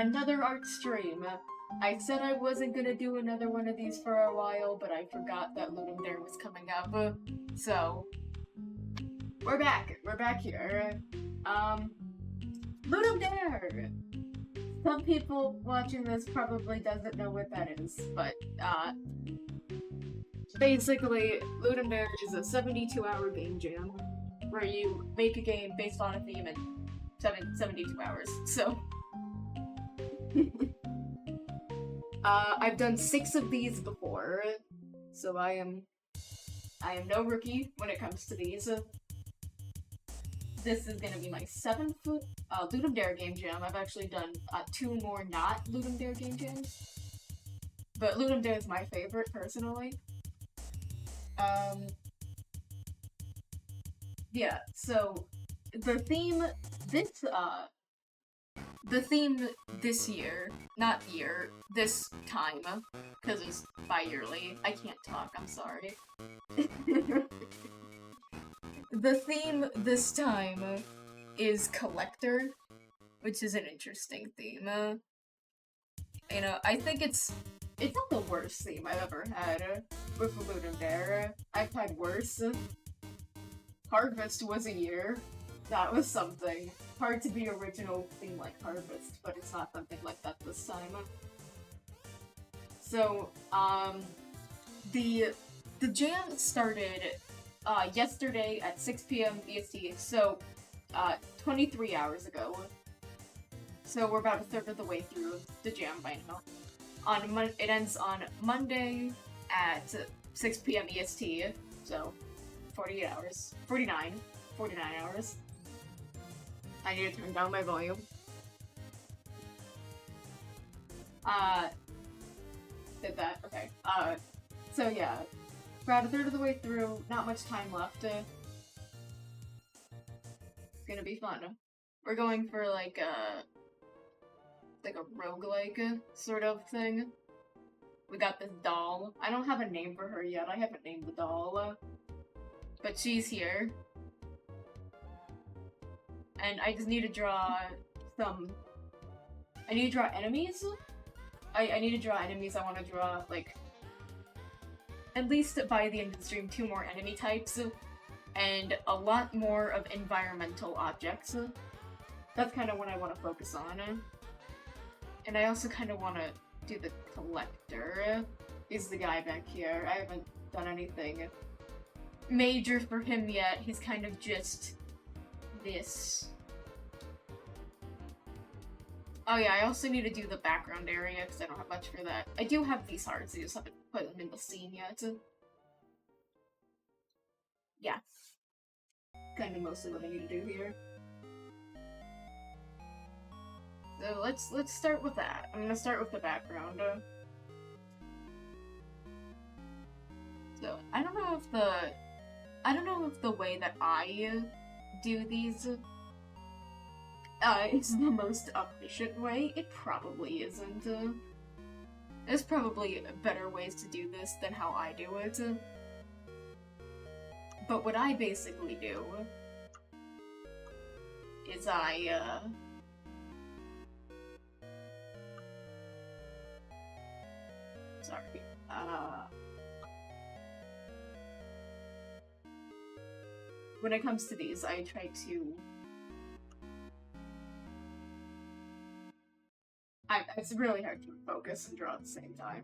another art stream. I said I wasn't gonna do another one of these for a while, but I forgot that Ludum Dare was coming up. So, we're back. We're back here. Ludum Dare! Some people watching this probably doesn't know what that is, but, basically, Ludum Dare is a 72-hour game jam, where you make a game based on a theme in 72 hours, so... I've done 6 of these before, so I am no rookie when it comes to these. This is gonna be my 7th Ludum Dare game jam. I've actually done 2 more not Ludum Dare game jams, but Ludum Dare is my favorite personally. Yeah. So the theme this year, not year, this time, because it's bi-yearly. I can't talk, I'm sorry. The theme this time is Collector, which is an interesting theme. You know, I think it's not the worst theme I've ever had with Ludum Dare. I've had worse. Harvest was a year. That was something. Hard to be original theme like Harvest, but it's not something like that this time. So, the jam started yesterday at 6 p.m. EST, so 23 hours ago. So we're about a third of the way through the jam by now. It ends on Monday at 6 p.m. EST, so 48 hours. 49 hours. I need to turn down my volume. Did that, okay. So yeah. About a third of the way through, not much time left. It's gonna be fun. We're going for like a roguelike sort of thing. We got this doll. I don't have a name for her yet. I haven't named the doll. But she's here. And I just need to draw I need to draw enemies? I need to draw enemies. I want to draw, like, at least by the end of the stream, 2 more enemy types, and a lot more of environmental objects. That's kind of what I want to focus on. And I also kind of want to do the Collector. He's the guy back here. I haven't done anything major for him yet. He's kind of just this. Oh yeah, I also need to do the background area because I don't have much for that. I do have these hearts, I just haven't put them in the scene yet. Yeah. Kind of mostly what I need to do here. So let's start with that. I'm gonna start with the background. So I don't know if the way that I do these is the most efficient way. It probably isn't. There's probably better ways to do this than how I do it. But what I basically do is sorry. When it comes to these, I try to it's really hard to focus and draw at the same time.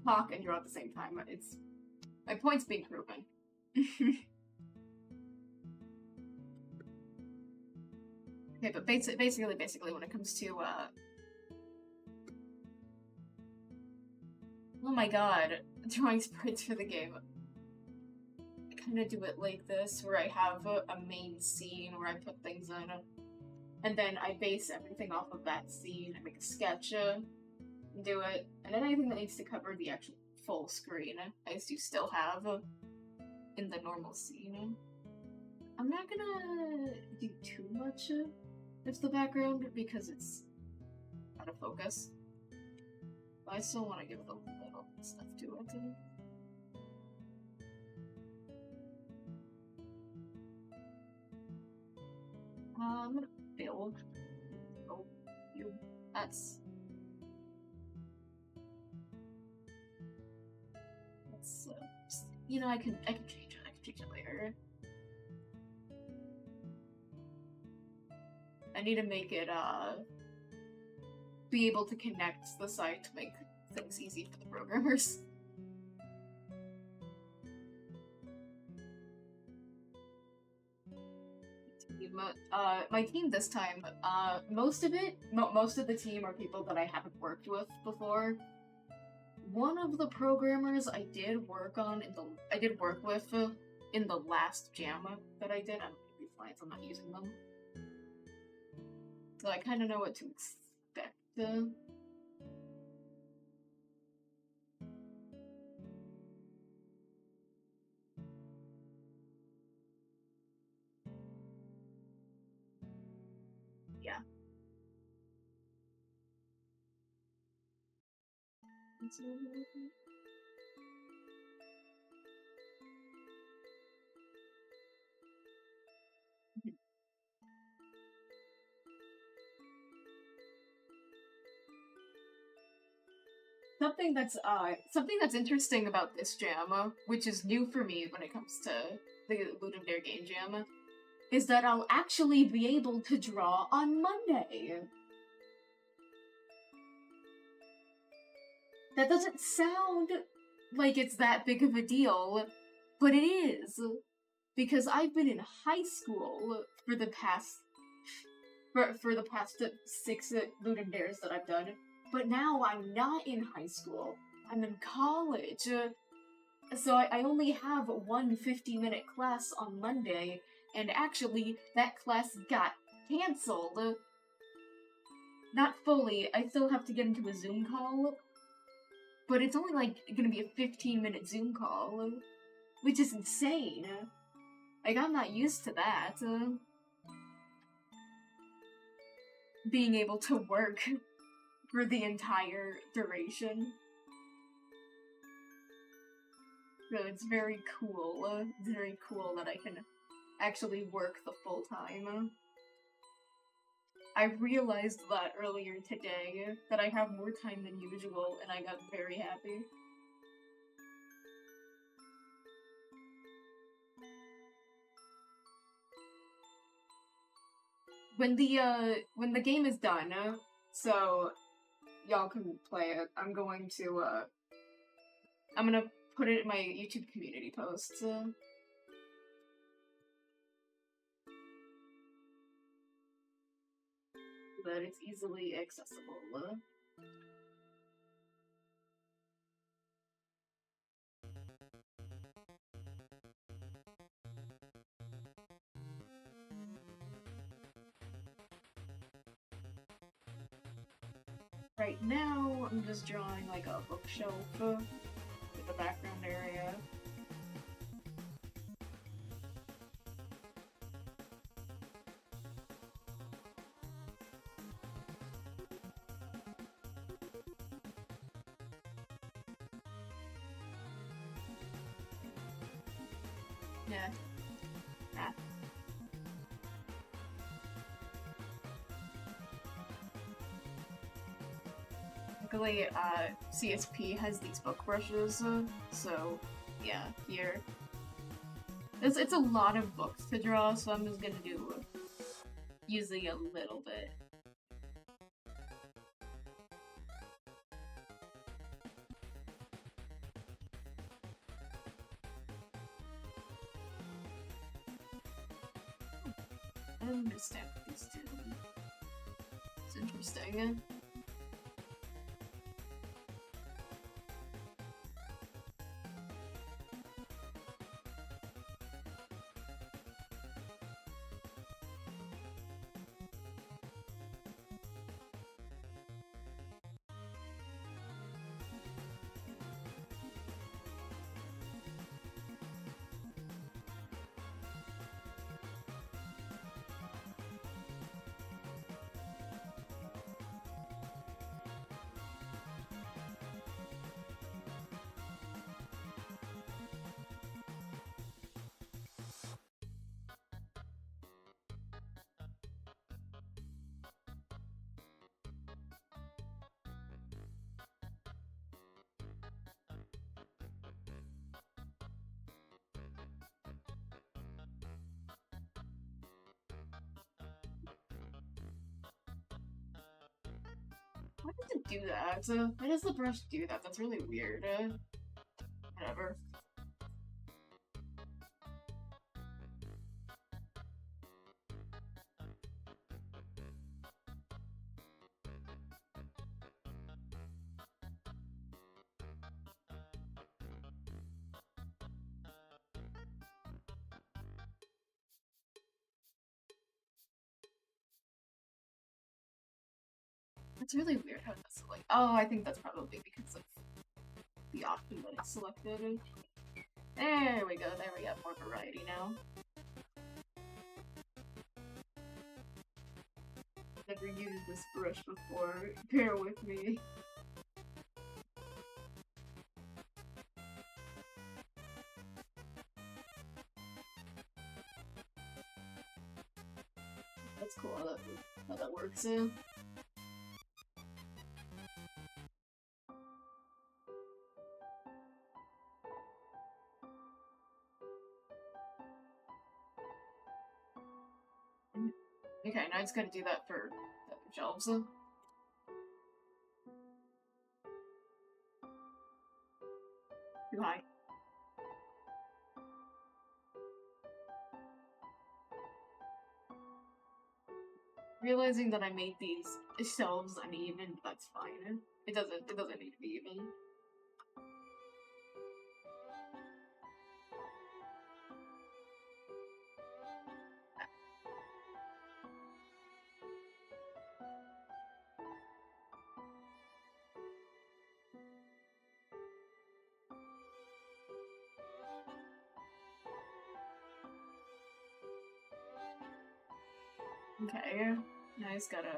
Talk and draw at the same time. My point's being proven. Okay, but basically, when it comes to oh my god, drawing sprites for the game. I kind of do it like this, where I have a main scene where I put things in. And then I base everything off of that scene. I make a sketch, do it, and then anything that needs to cover the actual full screen, I do still have in the normal scene. I'm not gonna do too much with the background because it's out of focus. But I still want to give it a little stuff to it. I'm gonna build. Oh, That's you know, I can change it. I can change it later. I need to make it be able to connect the site to make things easy for the programmers. My team this time, most of the team are people that I haven't worked with before. One of the programmers I did work with in the last jam that I did. I don't know these lines, I'm not using them. So I kind of know what to expect. Yeah. Something that's interesting about this jam, which is new for me when it comes to the Ludum Dare game jam, is that I'll actually be able to draw on Monday. That doesn't sound like it's that big of a deal, but it is. Because I've been in high school for the past 6 Ludum Dares that I've done, but now I'm not in high school. I'm in college. So I only have one 50-minute class on Monday, and actually, that class got cancelled. Not fully, I still have to get into a Zoom call, but it's only, like, gonna be a 15-minute Zoom call, which is insane. Like, I'm not used to that. Being able to work for the entire duration. So it's very cool. It's very cool that I can actually work the full time. I realized that earlier today, that I have more time than usual, and I got very happy. When the game is done, so y'all can play it, I'm gonna put it in my YouTube community posts. That it's easily accessible. Right now, I'm just drawing like a bookshelf with the background area. Yeah. Ah. Luckily, CSP has these book brushes, so yeah, here. It's a lot of books to draw, so I'm just gonna do usually a little bit. I don't understand these two. It's interesting. Why does it do that? Why does the brush do that? That's really weird. Whatever. It's really weird how that's like. Oh, I think that's probably because of the option that it's selected. There we go. There we have more variety now. Never used this brush before. Bear with me. That's cool how that works. Too okay, now I just gotta do that for the other shelves. Too high. Realizing that I made these shelves uneven, that's fine. It doesn't need to be even. Okay, now I just gotta...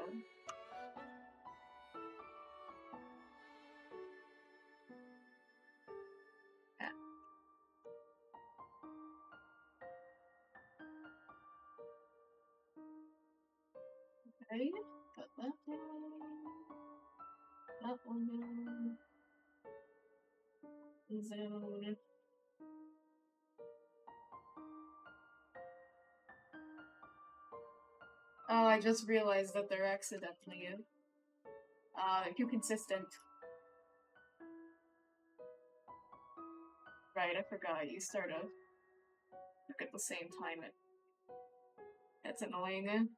Yeah. Okay, put that down. That one down. Zone. Oh, I just realized that they're accidentally too consistent. Right, I forgot. You start to look at the same time. That's annoying.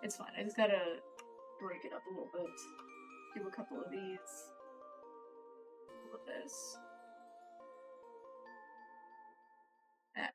It's fine. I just gotta break it up a little bit. Do a couple of these. With this. Ah.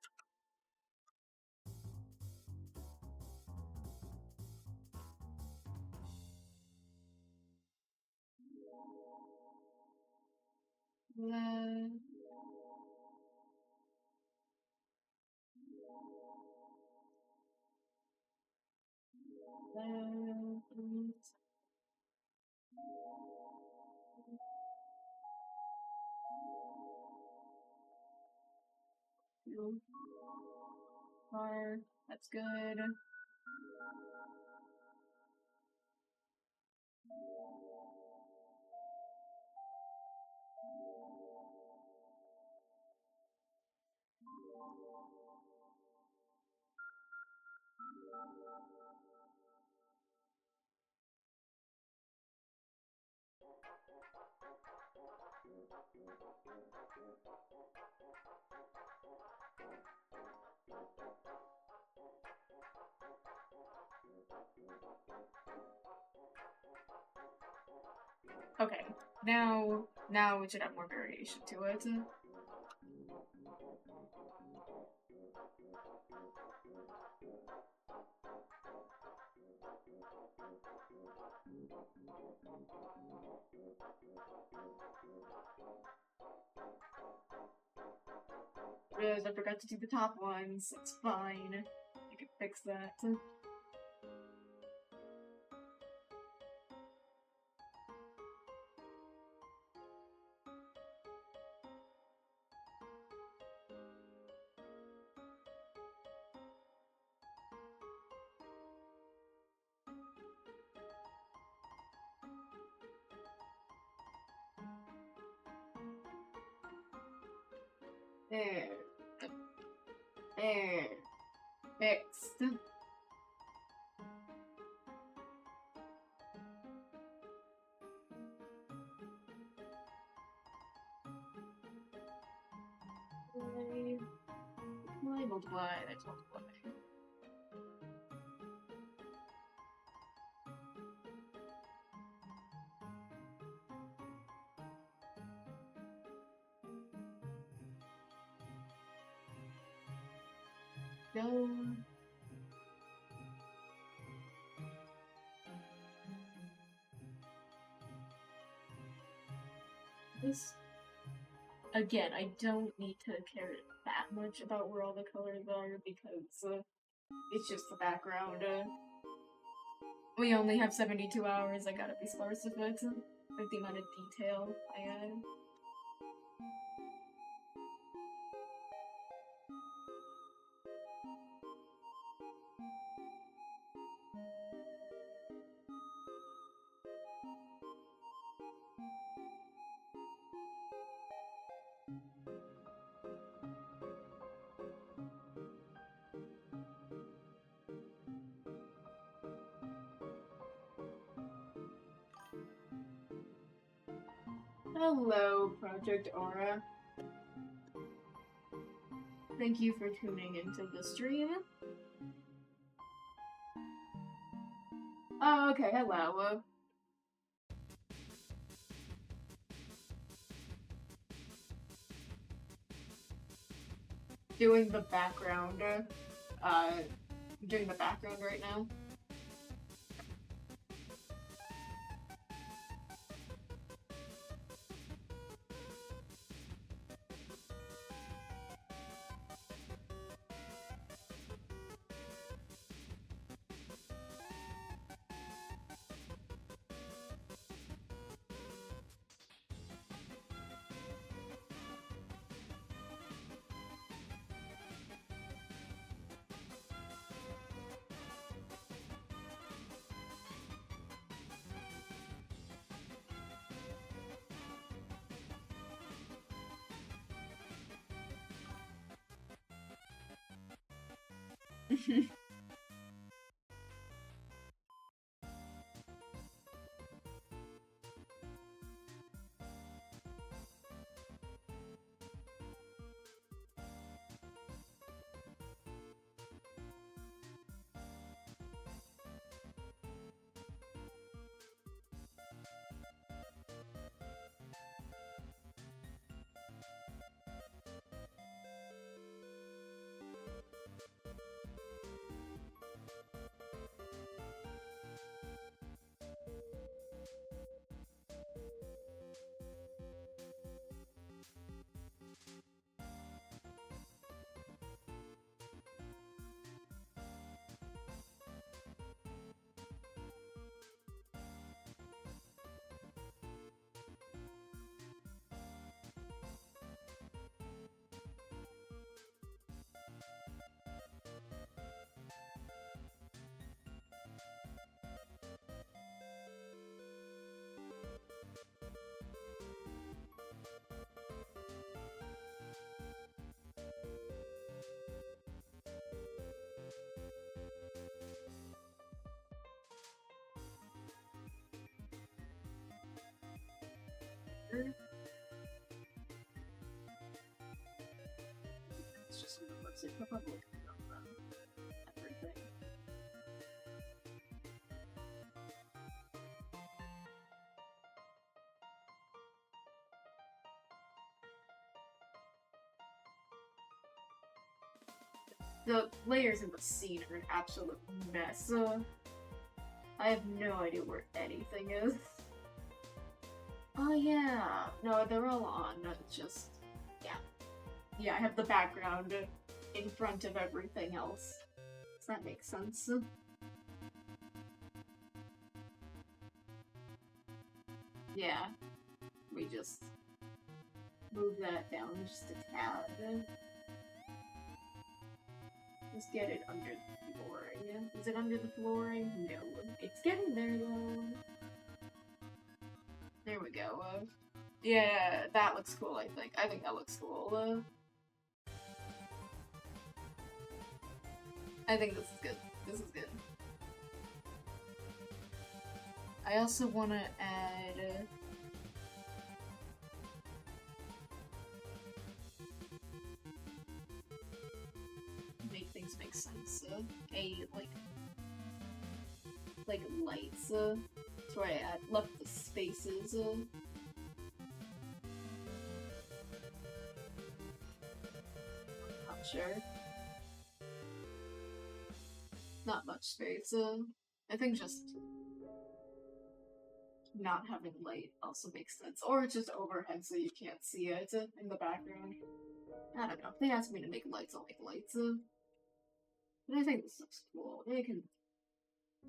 That's good. Okay, now we should have more variation to it. Realized I forgot to do the top ones. It's fine. I can fix that. There. There. Fixed. Multiply, that's multiply. Go. This, again, I don't need to care that much about where all the colors are because it's just the background. We only have 72 hours, I gotta be sparse with it, with the amount of detail I add. Hello, Project Aura. Thank you for tuning into the stream. Oh, okay, hello. Doing the background right now. It's just let's see, probably everything. The layers in the scene are an absolute mess. I have no idea where anything is. Oh yeah, no, they're all on. It's just, yeah. Yeah, I have the background in front of everything else. Does that make sense? Yeah. We just move that down just a tad. Just get it under the flooring. Is it under the flooring? No. It's getting there though. There we go. Yeah, that looks cool, I think. I think that looks cool. I think this is good. This is good. I also want to add... make things make sense. Like lights. That's where I left the spaces. Not sure. Not much space. I think just not having light also makes sense. Or it's just overhead so you can't see it in the background. I don't know. If they ask me to make lights, I'll make lights. But I think this looks cool. Maybe I can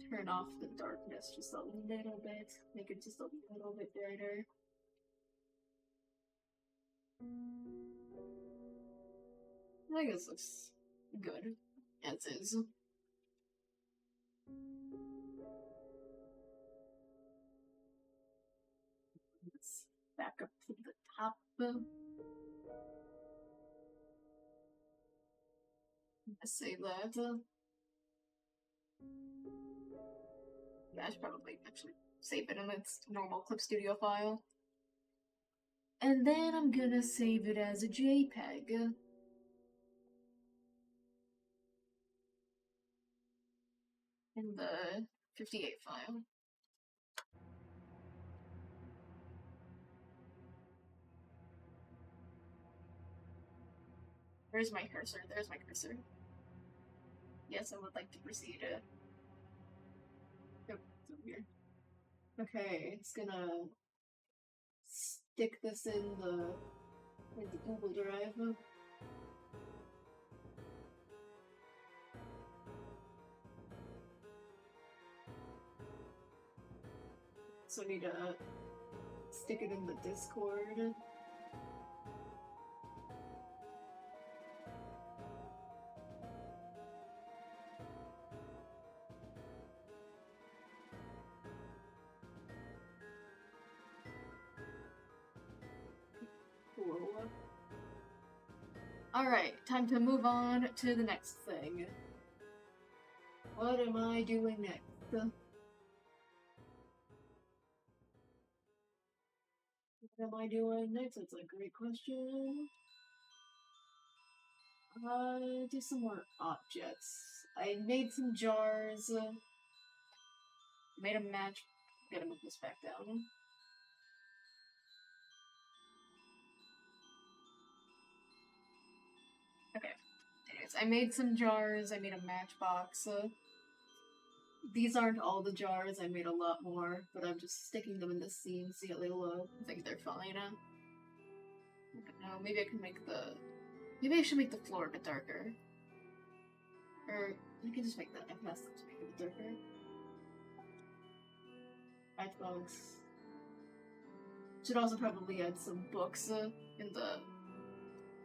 turn off the darkness just a little bit. Make it just a little bit brighter. I think this looks good, as is. Let's back up to the top. Let's save that. Yeah, I should probably actually save it in its normal Clip Studio file. And then I'm gonna save it as a JPEG. In the 58 file. Where's my cursor? There's my cursor. Yes, I would like to proceed. Oh, it's over here. Okay, it's gonna stick this in the Google Drive. So I need to stick it in the Discord. Cool. Alright, time to move on to the next thing. What am I doing next? What am I doing next? That's a great question. Do some more objects. I made some jars. Made a match. Gotta move this back down. Okay. Anyways, I made some jars. I made a matchbox. These aren't all the jars. I made a lot more, but I'm just sticking them in this scene. See how they look. I think they're fine. I don't know. Maybe I can make the. Maybe I should make the floor a bit darker. Or I can just make that. I can ask them to make it a bit darker. Matchbox. Should also probably add some books in the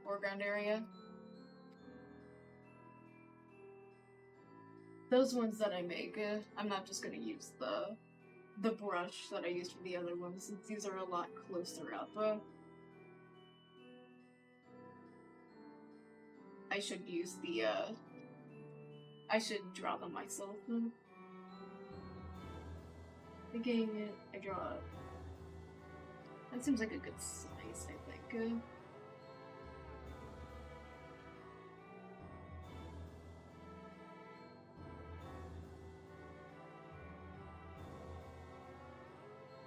foreground area. Those ones that I make, I'm not just gonna use the brush that I used for the other ones, since these are a lot closer up. I should use the, I should draw them myself. Thinking I draw. That seems like a good size, I think.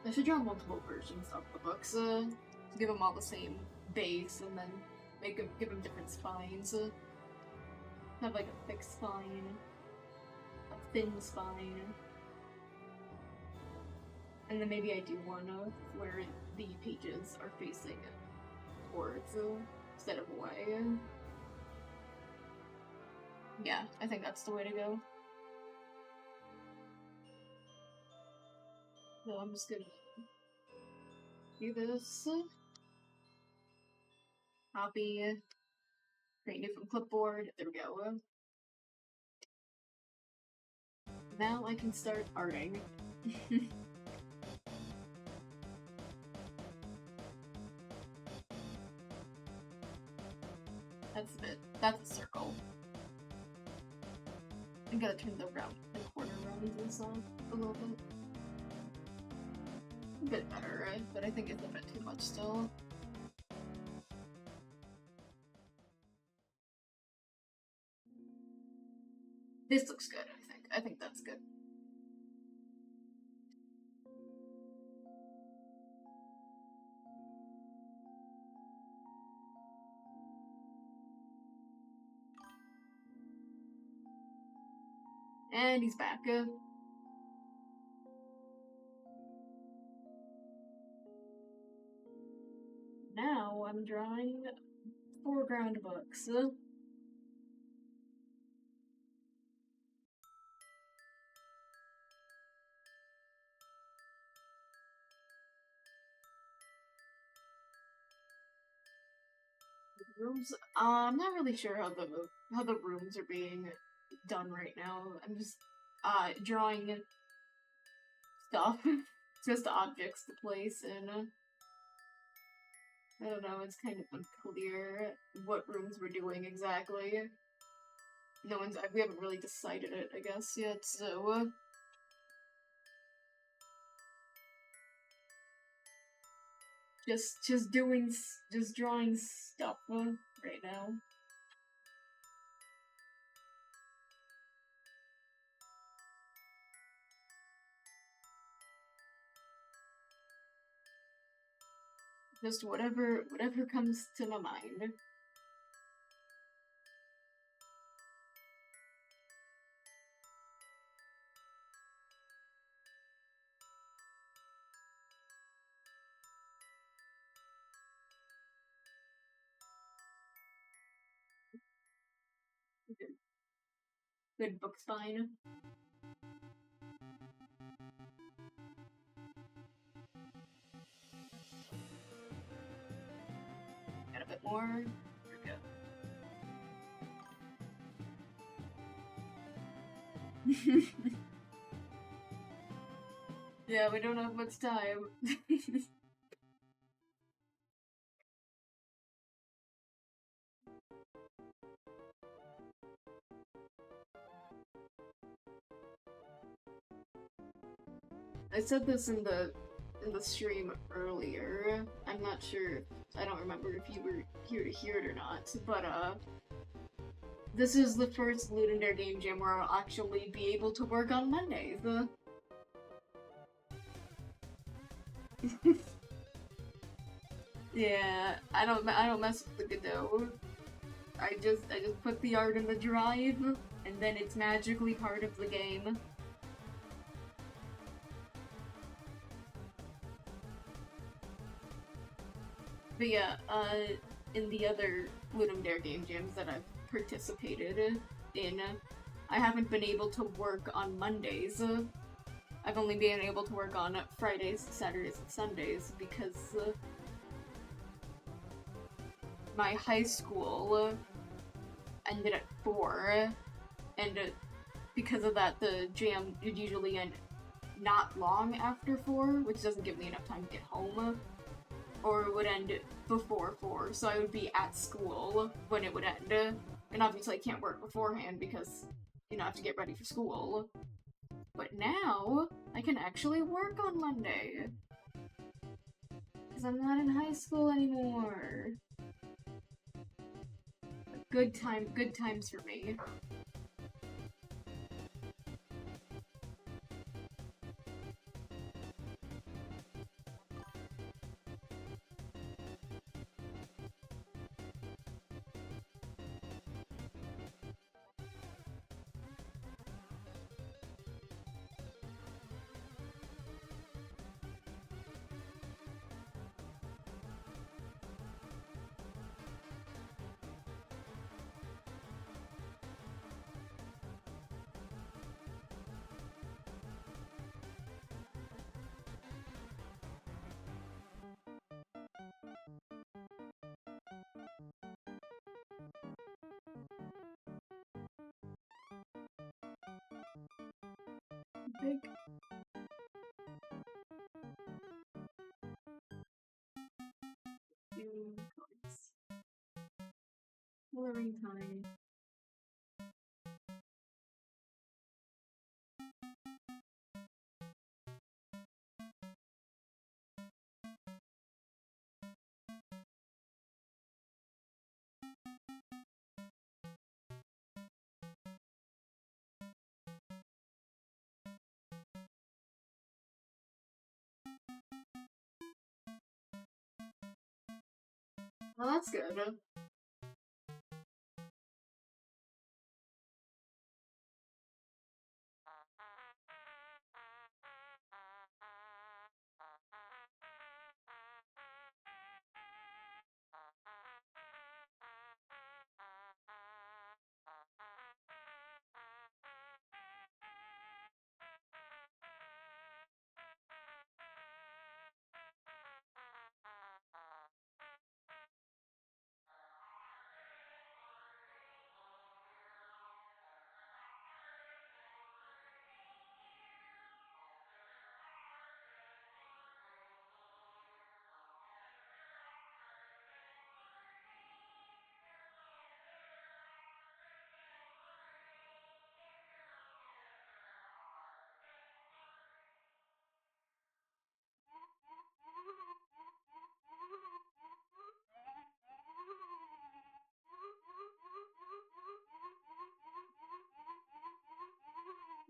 I should draw multiple versions of the books, to give them all the same base, and then give them different spines. Have like a thick spine, a thin spine, and then maybe I do one where the pages are facing towards instead of away. Yeah, I think that's the way to go. So I'm just gonna do this. Copy. Create new from clipboard. There we go. Now I can start arting. That's it. That's a circle. I gotta turn the corner rounds off a little bit. A bit better, right? But I think it's a bit too much still. This looks good, I think. I think that's good. And he's back. Now I'm drawing foreground books. Rooms. I'm not really sure how the rooms are being done right now. I'm just drawing stuff, just objects to place in. I don't know. It's kind of unclear what rooms we're doing exactly. We haven't really decided it, I guess, yet. So. Just drawing stuff right now. Just whatever comes to my mind. Good book spine. Got a bit more. There we go. Yeah, we don't have much time. I said this in the stream earlier. I'm not sure. I don't remember if you were here to hear it or not. But this is the first Ludum game jam where I'll actually be able to work on Mondays. Yeah, I don't mess with the Godot. I just put the art in the drive, and then it's magically part of the game. But yeah, in the other Ludum game jams that I've participated in, I haven't been able to work on Mondays. I've only been able to work on Fridays, Saturdays, and Sundays because my high school ended at 4, and because of that, the jam would usually end not long after 4, which doesn't give me enough time to get home, or it would end before 4, so I would be at school when it would end. And obviously I can't work beforehand because, you know, I have to get ready for school. But now, I can actually work on Monday. Because I'm not in high school anymore. Good times for me. Big. Cards. Coloring time. Well, that's good.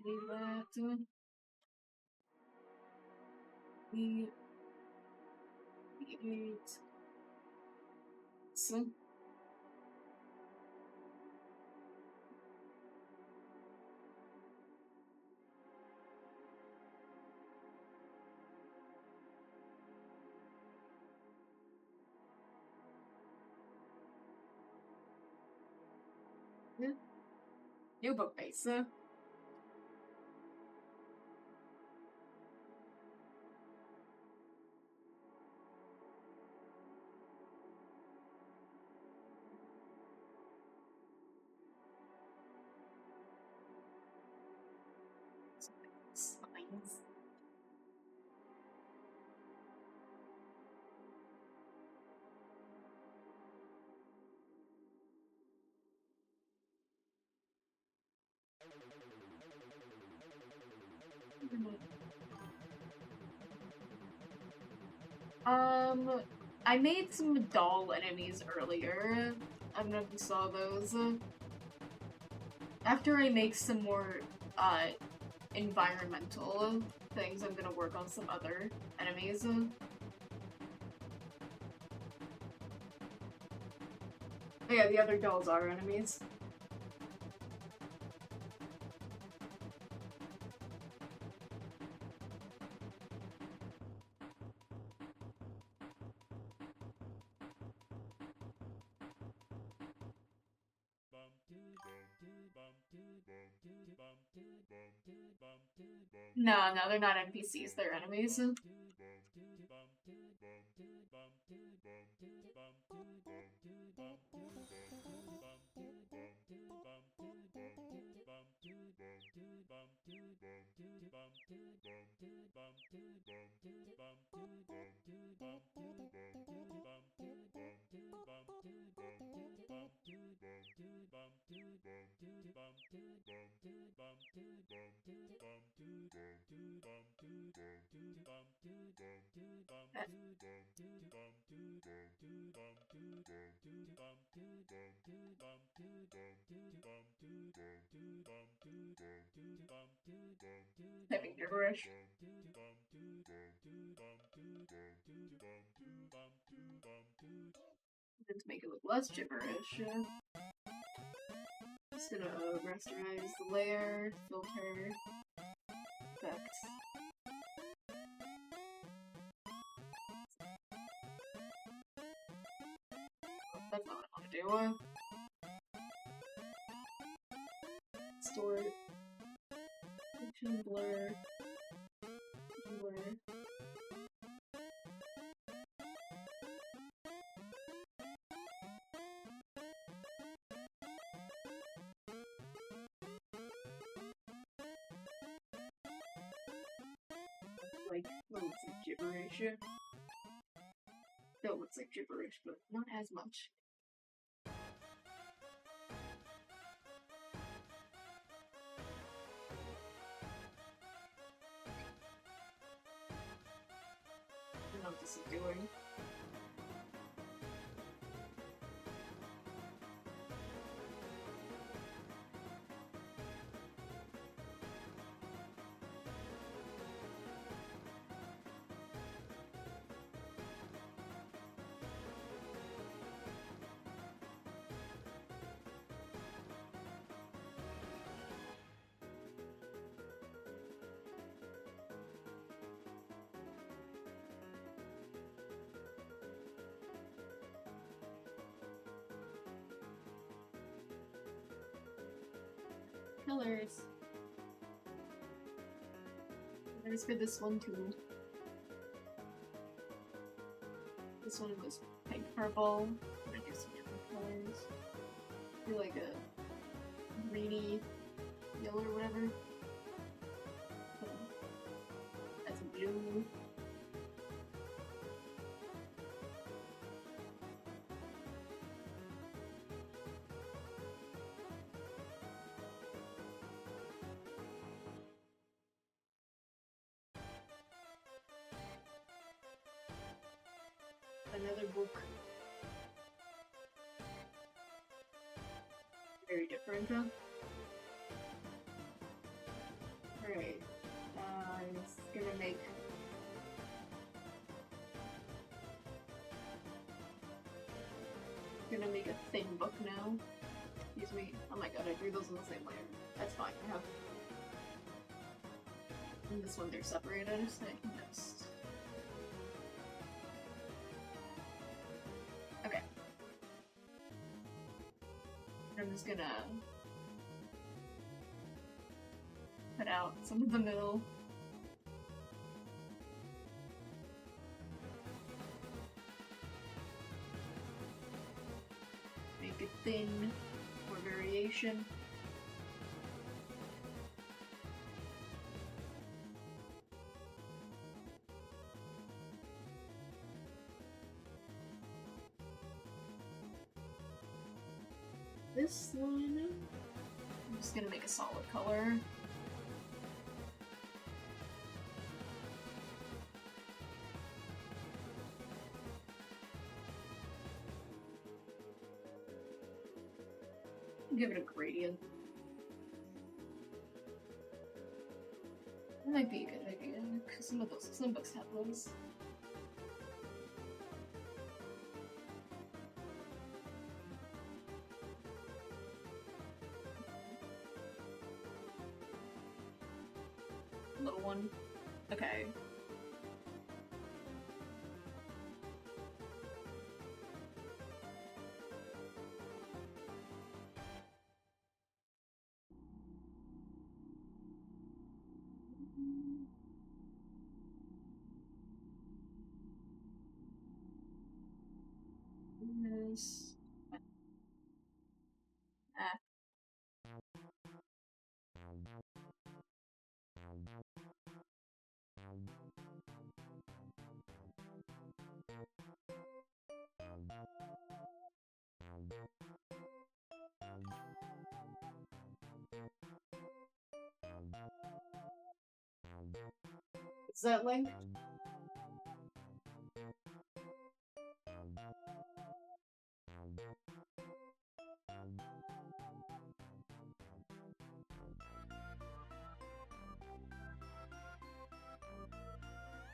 Leave that. V8. So. New book base. Signs. I made some doll enemies earlier. I don't know if you saw those. After I make some more, environmental things, I'm gonna work on some other enemies. Oh yeah, the other dolls are enemies. No, they're not NPCs, they're enemies. Typing gibberish. To make it look less gibberish. Just gonna rasterize the layer, filter, effect. That's not what I want to do. Store it. Function blur. Blur. Like, what looks like gibberish. Still looks like gibberish, but not as much. I don't know what this is doing. colors. There's for this one too. This one was pink purple. I'm gonna do some different colors. Do like a greeny yellow or whatever. That's blue. Another book. Very different, huh? Alright. I'm just gonna make... a thin book now. Excuse me. Oh my god, I drew those in the same layer. That's fine, I have... And this one they're separated, so I can just... Okay. I'm just gonna cut out some of the middle. Make it thin, more variation. This one, I'm just gonna make a solid color. Give it a gradient. That might be a good idea, because some books have those. Little one. Okay. Yes. Ah. Is that link?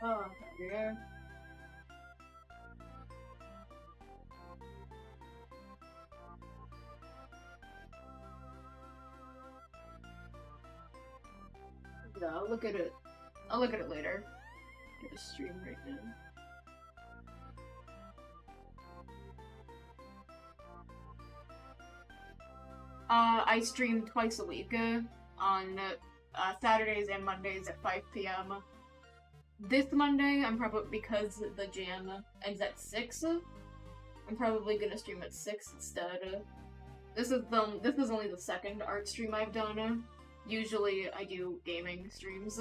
Oh, yeah. Yeah, I'll look at it. I'll look at it later. Get a stream right now. I stream twice a week on Saturdays and Mondays at 5 p.m. This Monday, I'm probably, because the jam ends at 6, I'm probably gonna stream at 6 instead. This is only the second art stream I've done. Usually I do gaming streams.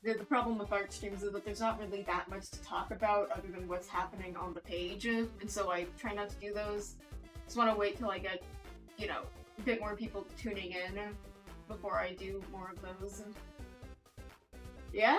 The problem with art streams is that there's not really that much to talk about other than what's happening on the page, and so I try not to do those. Just want to wait till I get, you know, a bit more people tuning in before I do more of those. Yeah?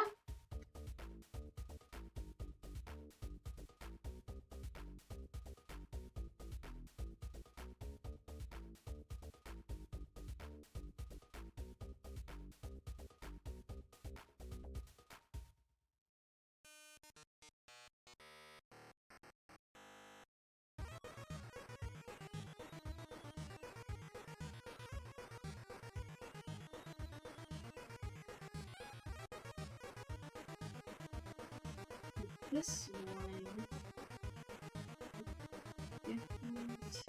This one... different.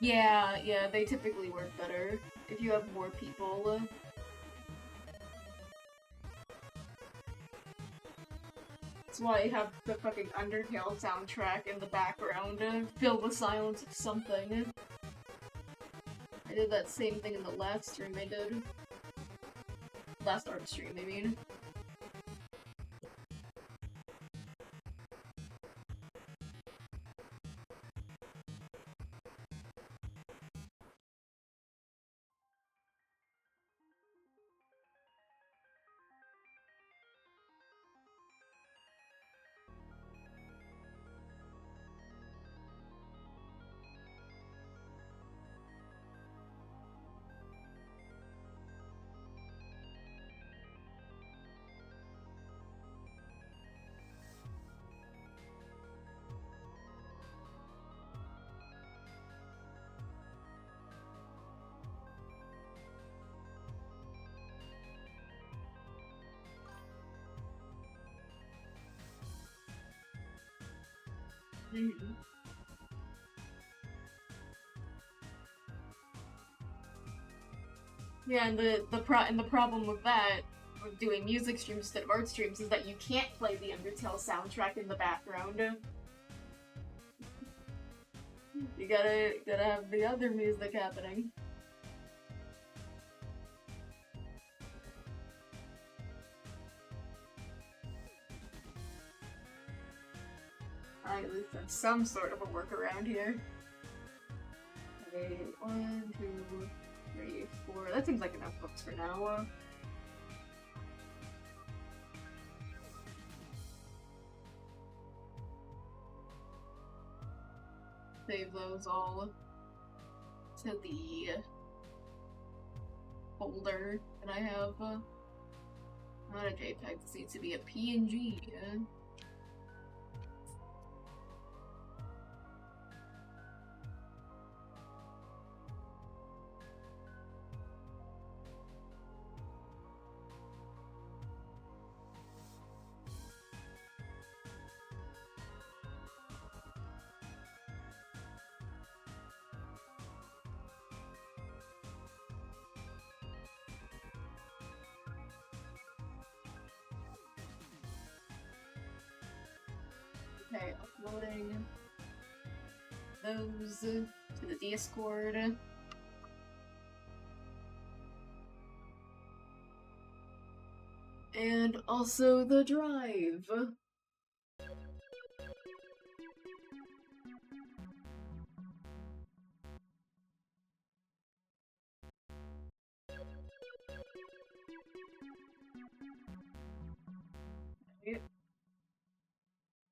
Yeah, they typically work better if you have more people. That's why I have the fucking Undertale soundtrack in the background to fill the silence with something. I did that same thing in the last stream I did. Last art stream, I mean. Mm-hmm. Yeah, and the problem with that, with doing music streams instead of art streams, is that you can't play the Undertale soundtrack in the background. You gotta have the other music happening. I at least have some sort of a workaround here. Okay, 1, 2, 3, 4. That seems like enough books for now. Save those all to the folder that I have. Not a JPEG, this needs to be a PNG. Okay, uploading those to the Discord. And also the drive.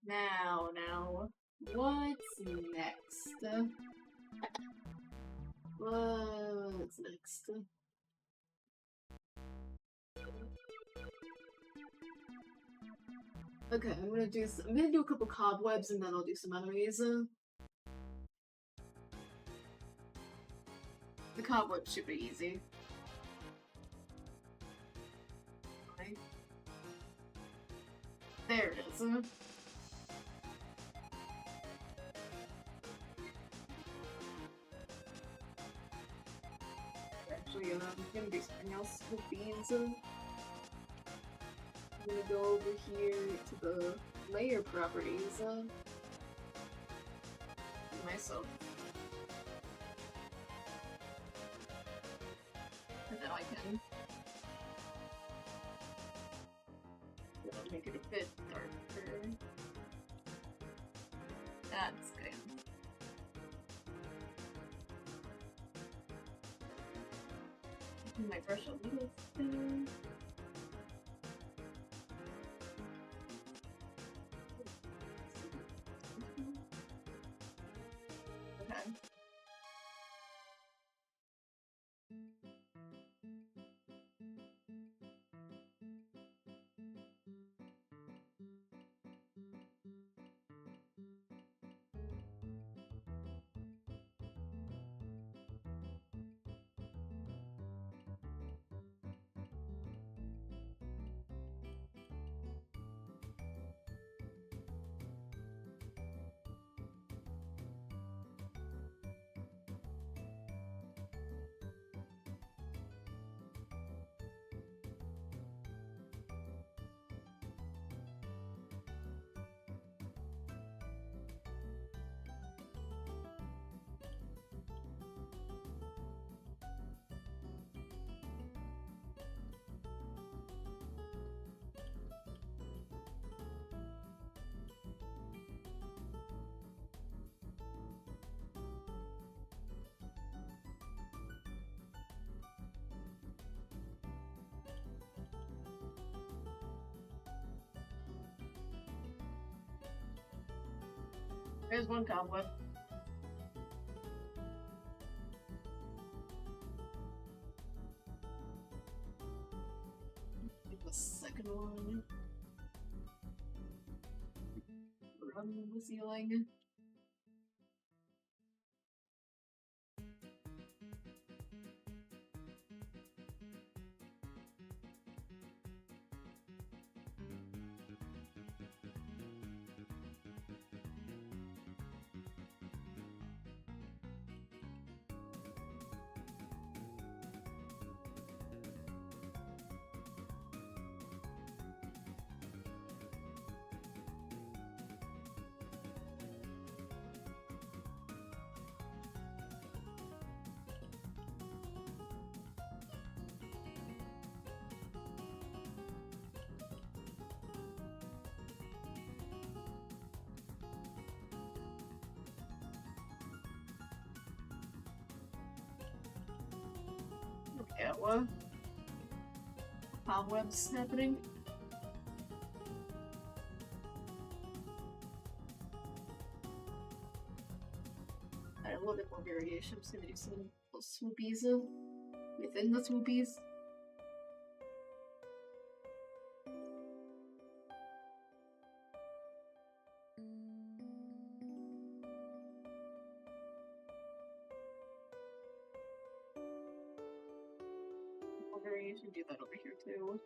Now, what's next? What's next? Okay, I'm gonna do a couple cobwebs and then I'll do some enemies. The cobwebs should be easy. Okay. There it is. Actually, I'm gonna do something else with these. I'm gonna go over here to the layer properties. Myself. And now I can make it a bit darker. That's good. My brush a little thinner. Okay. There's one cobweb. The second one. Run the ceiling. Yeah, what? Cobwebs happening? Add a little bit more variation. I'm just gonna do some little swoopies within the swoopies. Variation, do that over here too.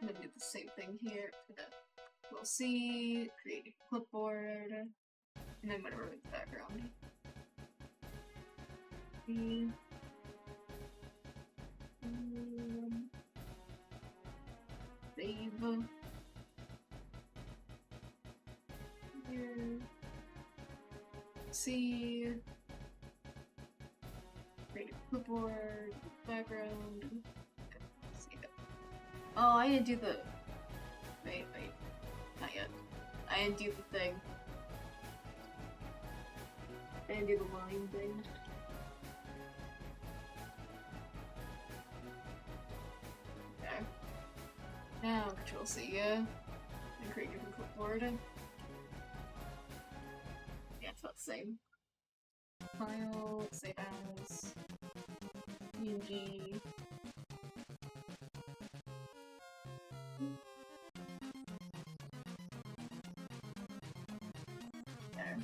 I'm gonna do the same thing here. We'll see, create a clipboard, and then I'm gonna remove the background. Save. Here. See. Create a clipboard, background. Oh, I didn't do the... Wait. Not yet. I didn't do the thing. I didn't do the line thing. Okay. Now, Control-C, and create your clipboard. Yeah, it's about the same. File, save as, PNG. There.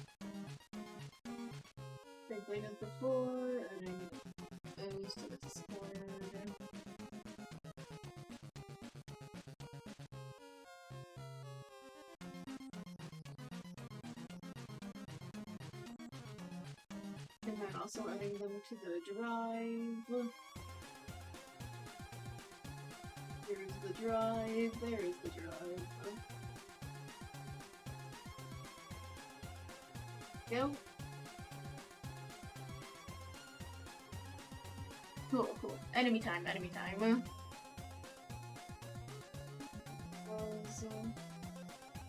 Same thing as before, adding those to the Discord. And then also adding them to the drive. There's the drive, there's the drive. Go. Cool. Enemy time.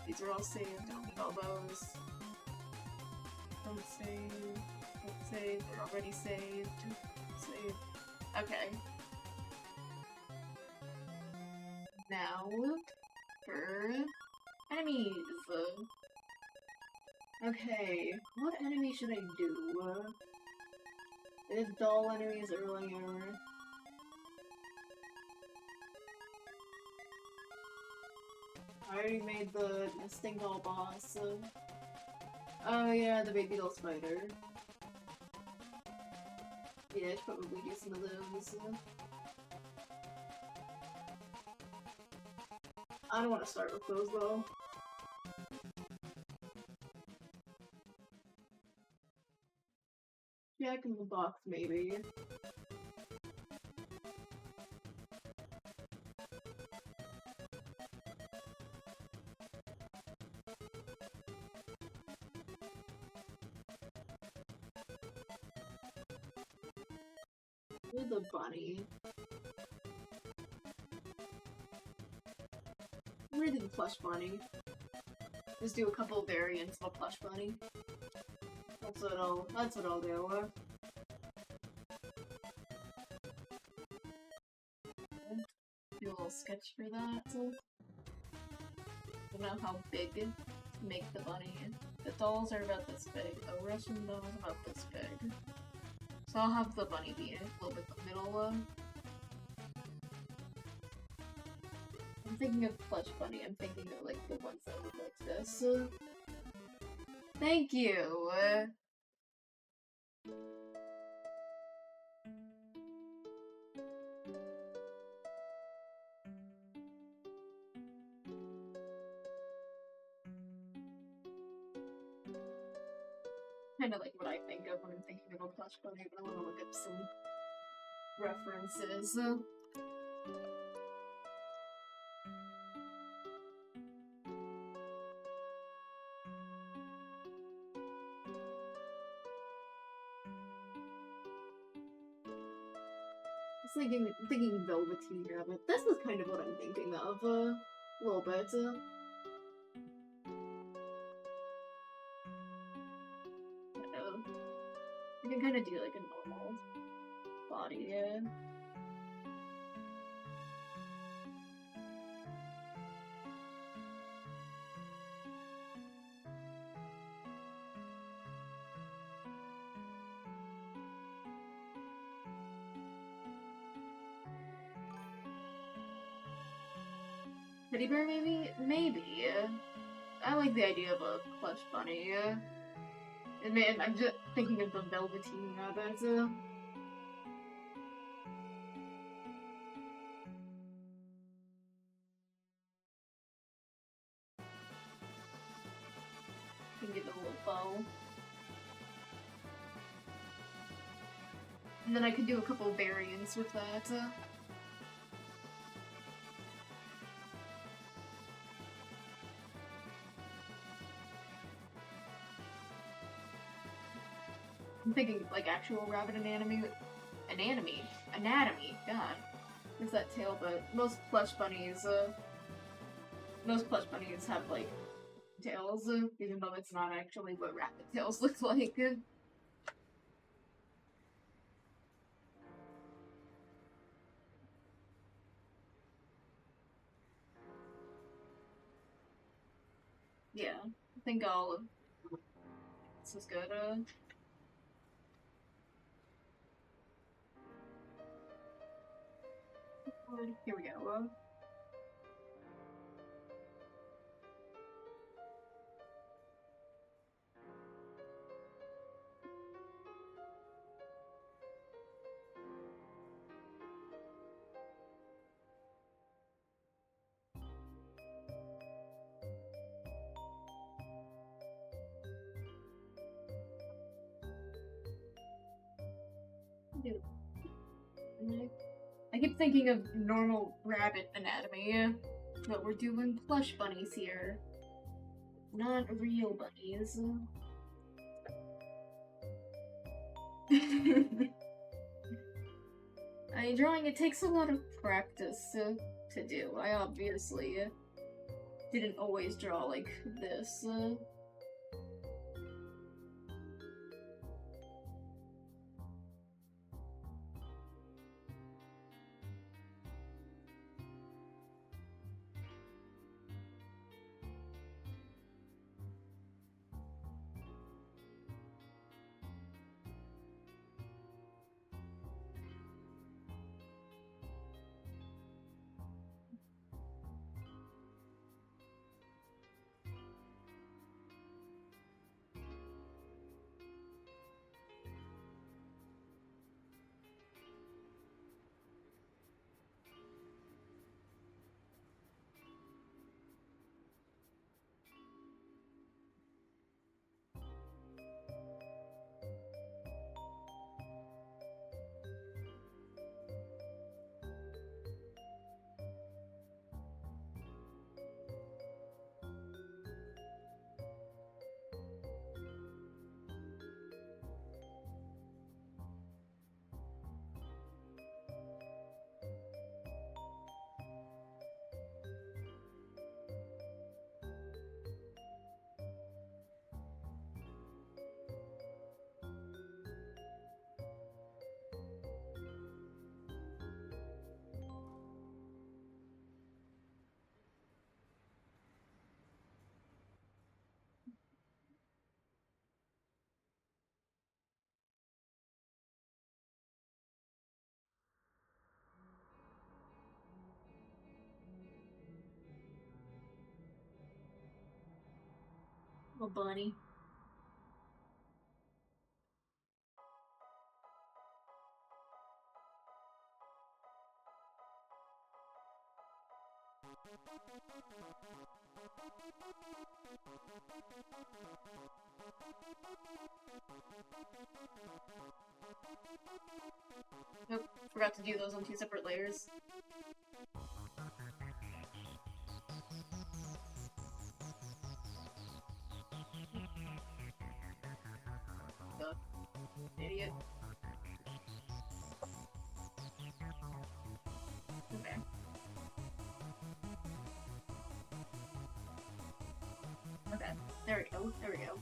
These are all saved. Don't need all those. Don't save. They're already saved. Save. Okay. Now, for enemies. Okay, what enemy should I do? If dull enemies earlier. I already made the nesting doll boss. Oh yeah, the baby doll spider. Yeah, I should probably do some of those. I don't want to start with those though. Jack in the box, maybe. With a bunny. I'm gonna do the plush bunny. Just do a couple of variants of a plush bunny. That's what I'll do. Do a little sketch for that. I don't know how big to make the bunny. The dolls are about this big. A Russian doll is about this big. So I'll have the bunny be a little bit in the middle. I'm thinking of plush bunny. I'm thinking of like the ones that look like this. Thank you! Kinda like what I think of when I'm thinking of a plush bunny, but I wanna look up some references. Thinking Velveteen Rabbit. This is kind of what I'm thinking of, a little bit. I can kind of do like a normal body, yeah. Teddy bear, maybe? Maybe. I like the idea of a plush bunny. And man, I'm just thinking of the Velveteen Rabbit. Can get a little bow. And then I could do a couple variants with that. I'm thinking like actual rabbit anatomy, god. There's that tail, but most plush bunnies have like tails, even though it's not actually what rabbit tails look like. Yeah, I think this is good. Here we go. I keep thinking of normal rabbit anatomy, but we're doing plush bunnies here. Not real bunnies. Drawing, it takes a lot of practice to do. I obviously didn't always draw like this. a bunny. Nope, forgot to do those on 2 separate layers. Idiot. Okay. Okay, there we go, there we go.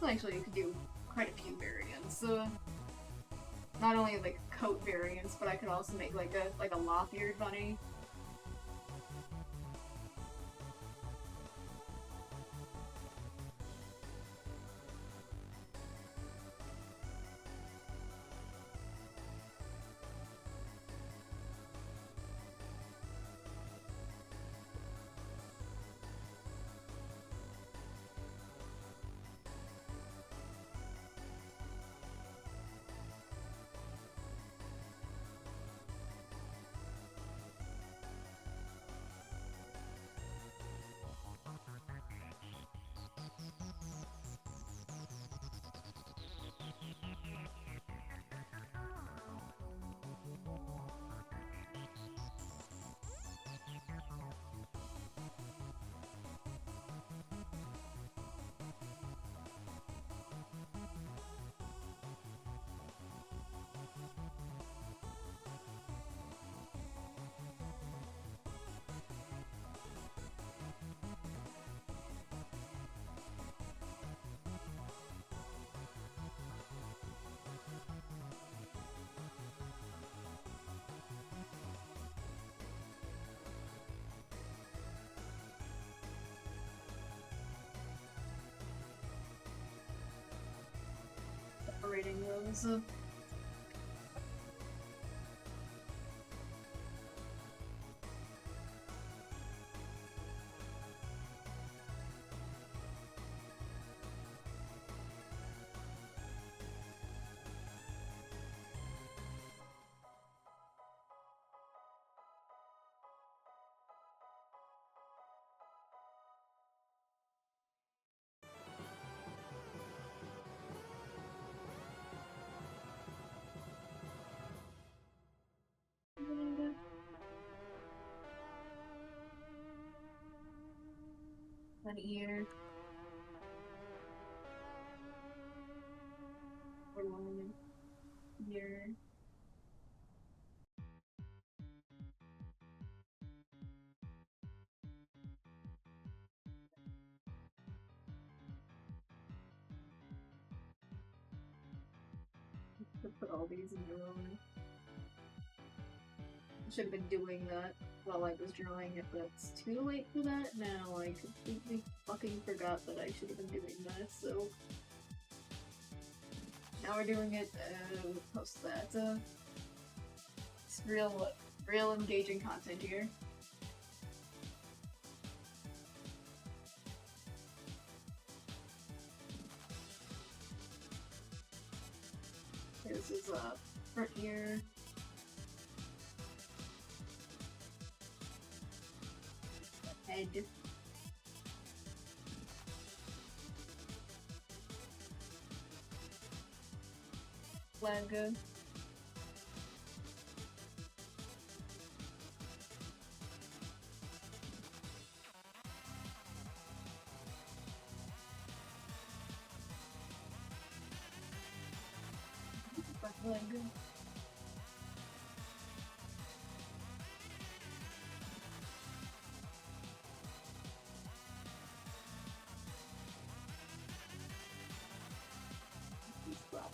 Well, actually, you could do quite a few variants. Not only like coat variants, but I could also make like a lop-eared bunny. Separating those. One ear. Or one ear. Put all these in your own. I should have been doing that while I was drawing it, but it's too late for that now. I completely fucking forgot that I should have been doing that, so... Now we're doing it, post that. It's real engaging content here. This is front ear. Head. Leg. Back leg.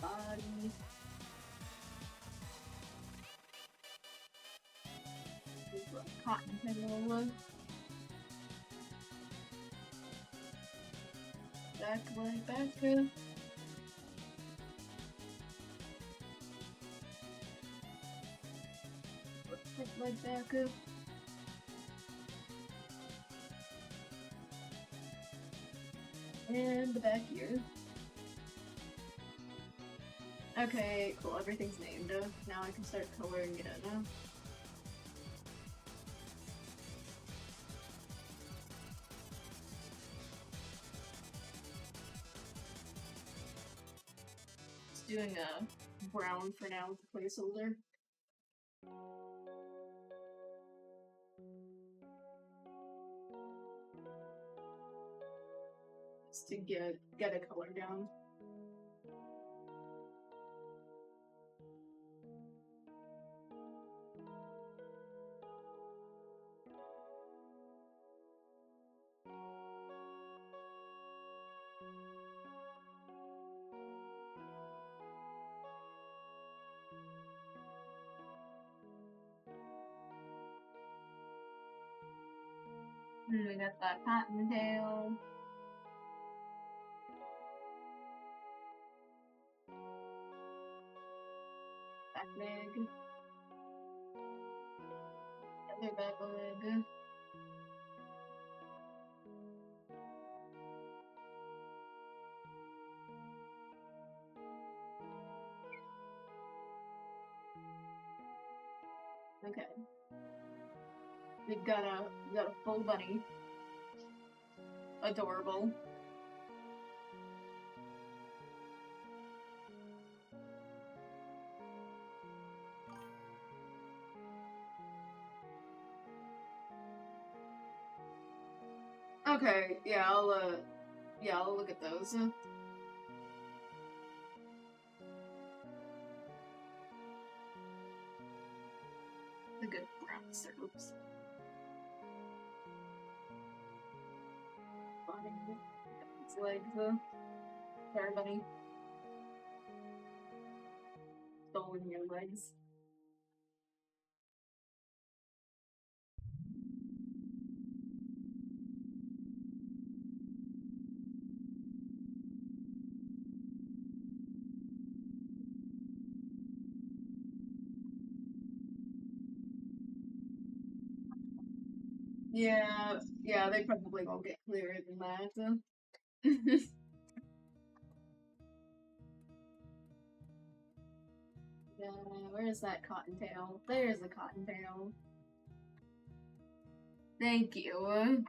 Body. Cotton pedal. Back leg, back leg. Front leg, back up. And the back here. Okay, cool. Everything's named. Now I can start coloring it in. Just doing a brown for now with the placeholder. Just to get a color down. And we got that cottontail. Back leg. Other back leg. Okay. We've got a full bunny. Adorable. Okay, yeah, I'll look at those. The good brown syrups. Bunny. Its legs, sorry, bunny. Stolen your legs. Yeah, they probably won't get clearer than that. Yeah, where's that cottontail? There's the cottontail. Thank you.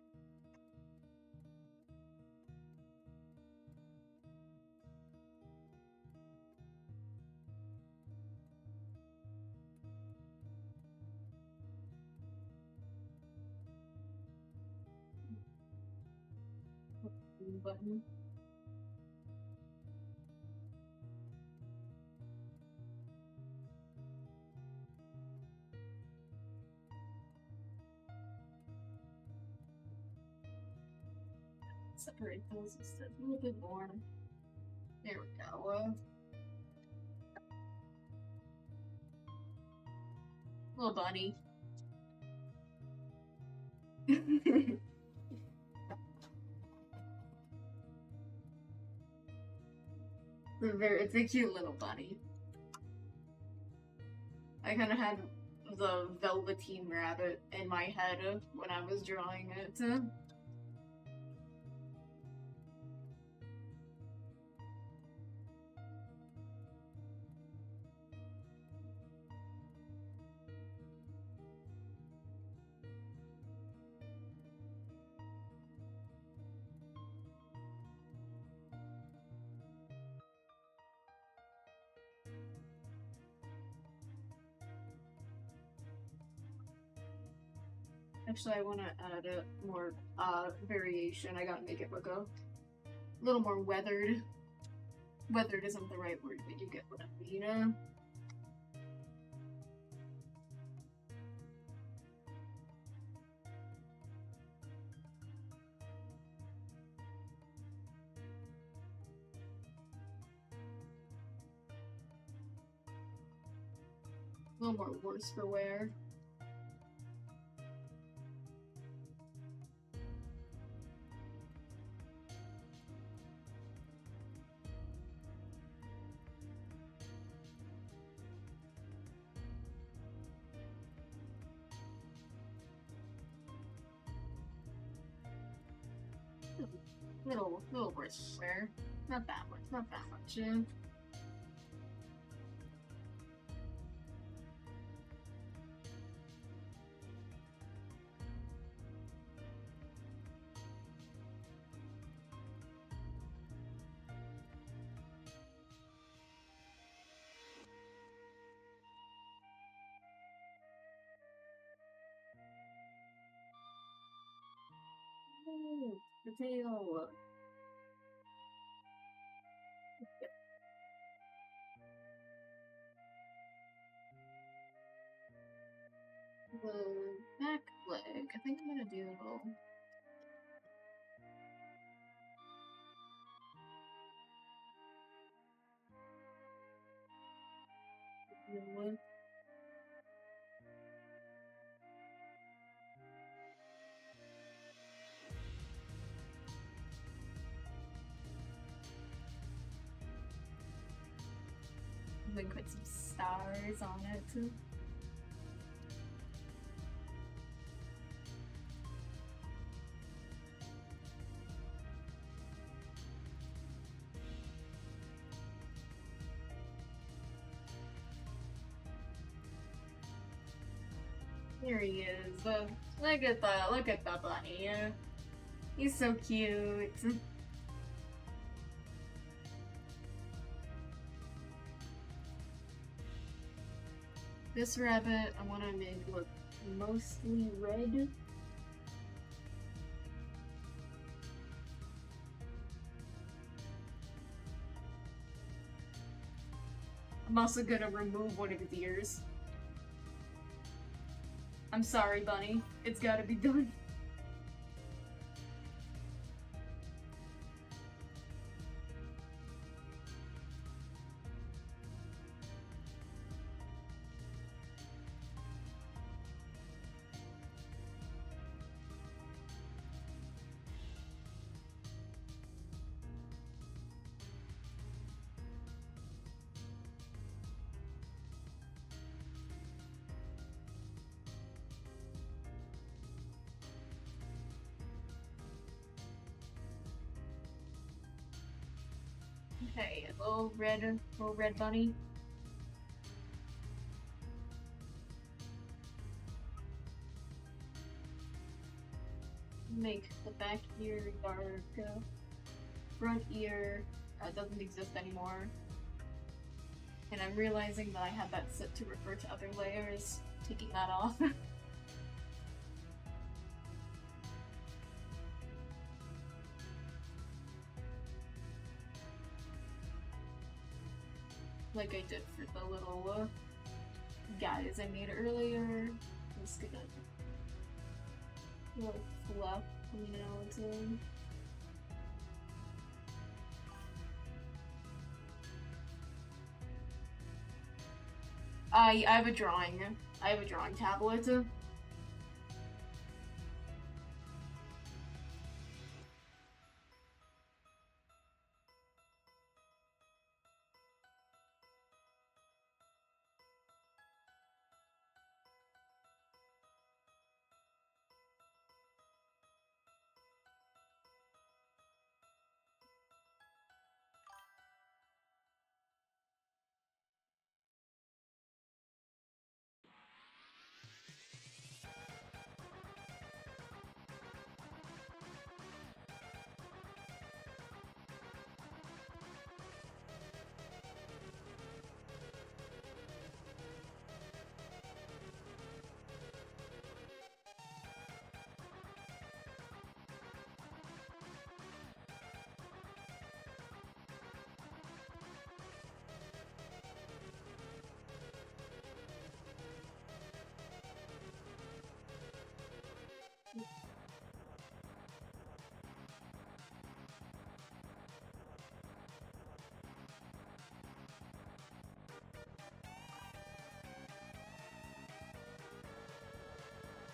Button. Separate those just a little bit more. There we go. Little bunny. It's a cute little bunny. I kind of had the Velveteen Rabbit in my head when I was drawing it. Actually, I want to add a more variation. I gotta make it look a little more weathered. Weathered isn't the right word, but you get what I mean. A little more worse for wear. Little worse there. Not that much, not that much. Ooh, potato. The back leg. I think I'm gonna do one. Then put some stars on it too. Here he is. Look at the bunny. He's so cute. This rabbit, I want to make look mostly red. I'm also gonna remove one of his ears. I'm sorry, bunny. It's gotta be done. Okay, a little red bunny. Make the back ear dark. Front ear doesn't exist anymore. And I'm realizing that I have that set to refer to other layers. Taking that off. Like I did for the little guys I made earlier. I'm just gonna little fluff, you know, into I have a drawing. I have a drawing tablet.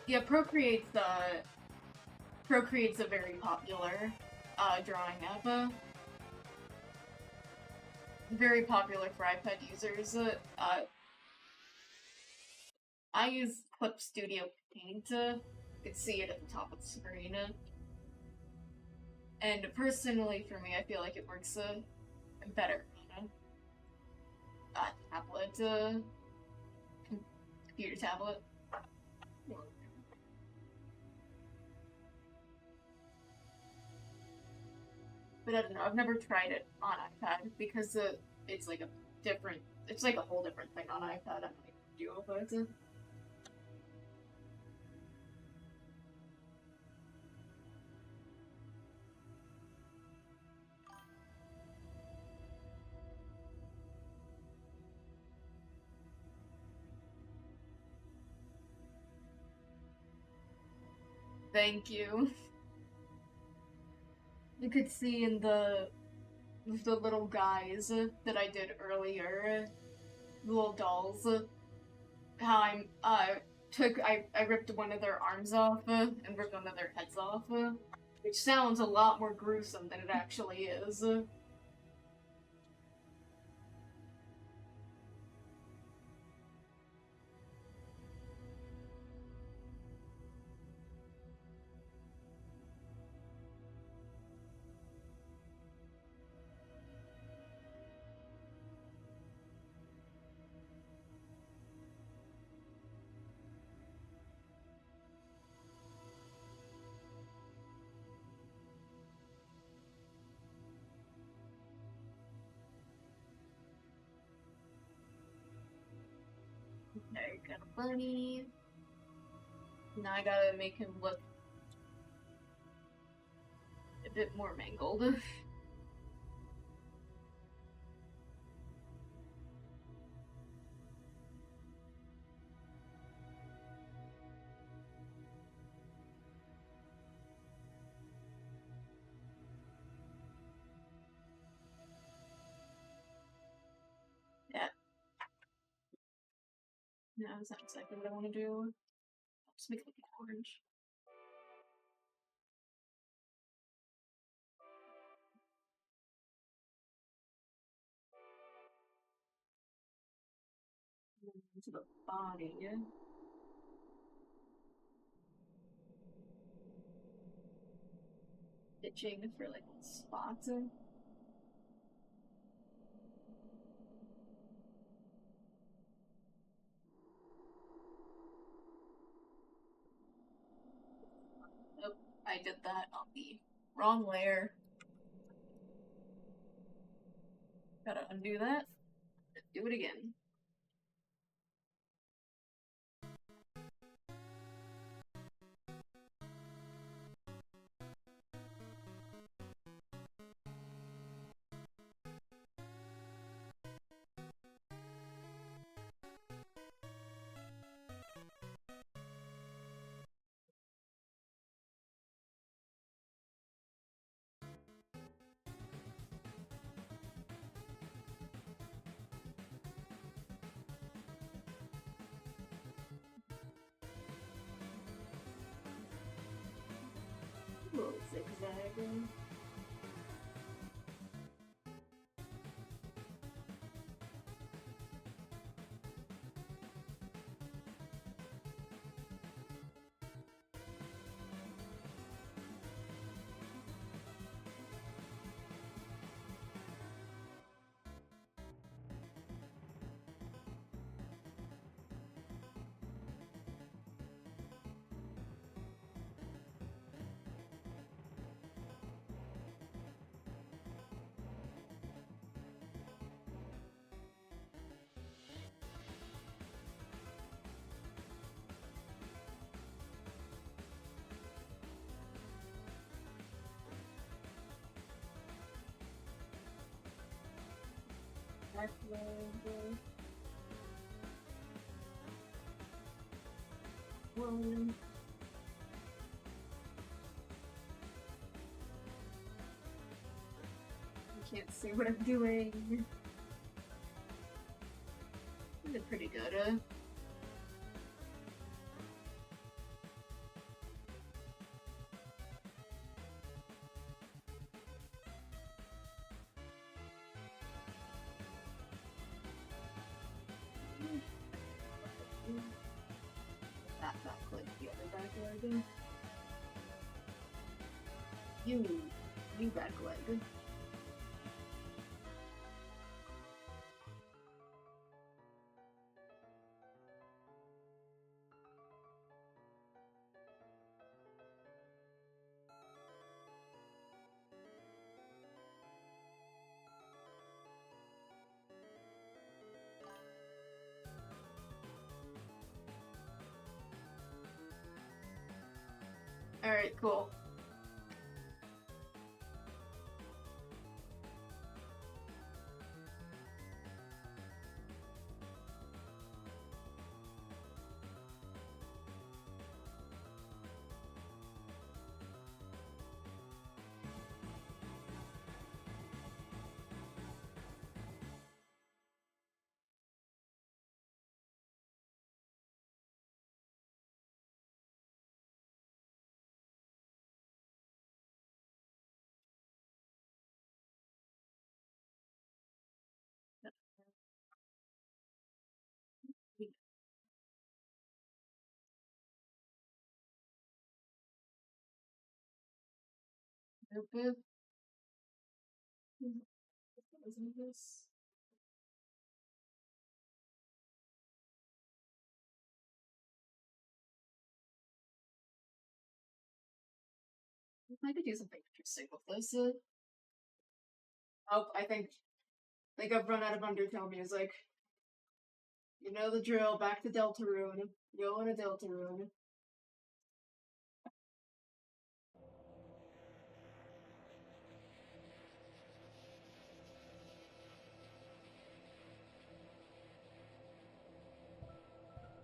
Yeah, Procreate's a very popular drawing app. Very popular for iPad users. I use Clip Studio Paint. You can see it at the top of the screen. And personally, for me, I feel like it works better on a tablet, computer tablet. But I don't know, I've never tried it on iPad because it's like it's like a whole different thing on iPad. I don't like duo buds. Thank you. You could see in the little guys that I did earlier, the little dolls, how I ripped one of their arms off and ripped one of their heads off, which sounds a lot more gruesome than it actually is. Okay, got a bunny. Now I gotta make him look a bit more mangled. Yeah. No, that's not exactly what I want to do. I'll just make it orange. To the body. Itching for like spots. Oh, I did that on the wrong layer. Gotta undo that. Do it again. A little zigzag. One. I can't see what I'm doing. I did pretty good. That back leg, the other back leg. You New back leg. Alright, cool. Nope. Isn't this? I could do something interesting with this. Oh, I think I've run out of Undertale music. You know the drill. Back to Deltarune. Going to Deltarune.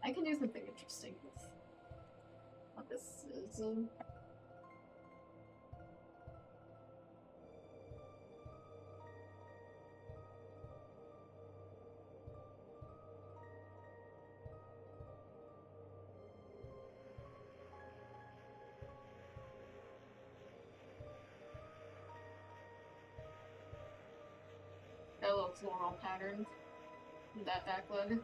I can do something interesting with what this is. That little floral pattern. That back leg.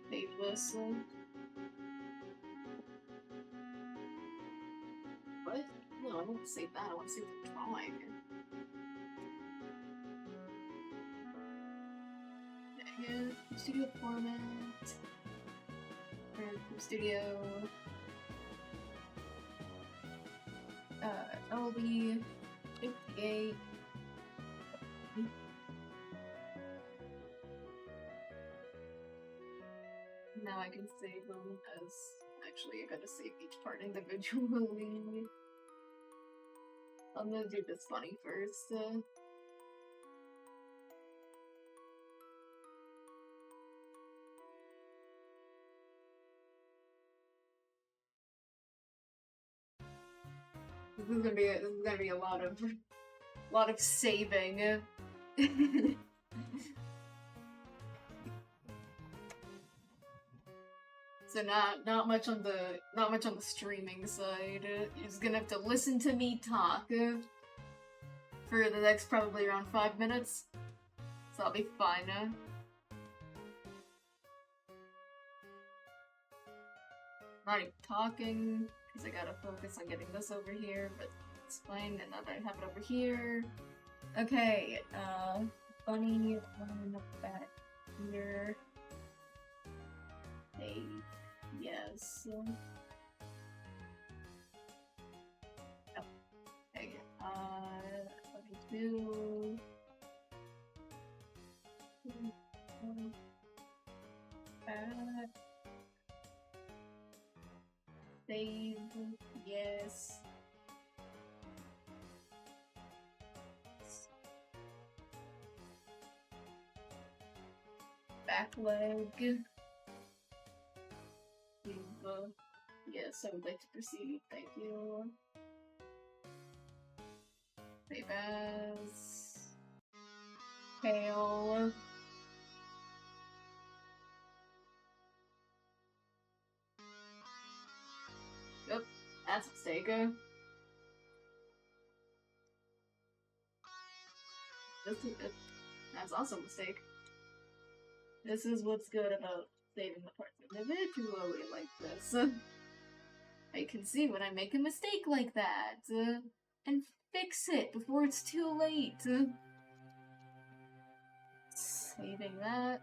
Save this. What? No, I don't want to save that. I want to save the drawing. Yeah, studio format. Or studio. LB 58. Now I can save them as. Actually, I gotta save each part individually. I'm gonna do this funny first. This is gonna be a lot of saving. So not much on the streaming side. You're just gonna have to listen to me talk for the next probably around 5 minutes. So I'll be fine. Not even talking because I gotta focus on getting this over here, but it's fine. And now that I have it over here. Okay, bunny one back here. Hey, yes. Okay, let me do. Back. Save, yes. Back leg. Yes, I would like to proceed. Thank you. Save as. Pale. Yep, that's a mistake. That's also a mistake. This is what's good about saving the parts individually like this. I can see when I make a mistake like that, and fix it before it's too late. Saving that.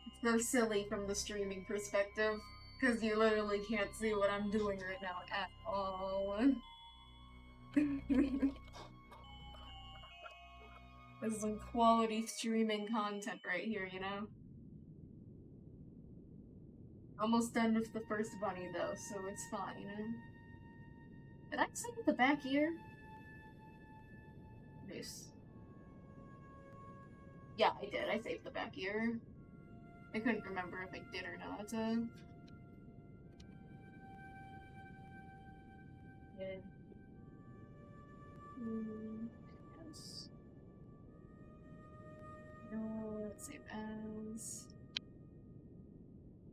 It's so silly from the streaming perspective, because you literally can't see what I'm doing right now at all. This is some quality streaming content right here, you know? Almost done with the first bunny, though, so it's fine. Did I save the back ear? Nice. Yeah, I did. I saved the back ear. I couldn't remember if I did or not. Good. Yes. No, let's save as.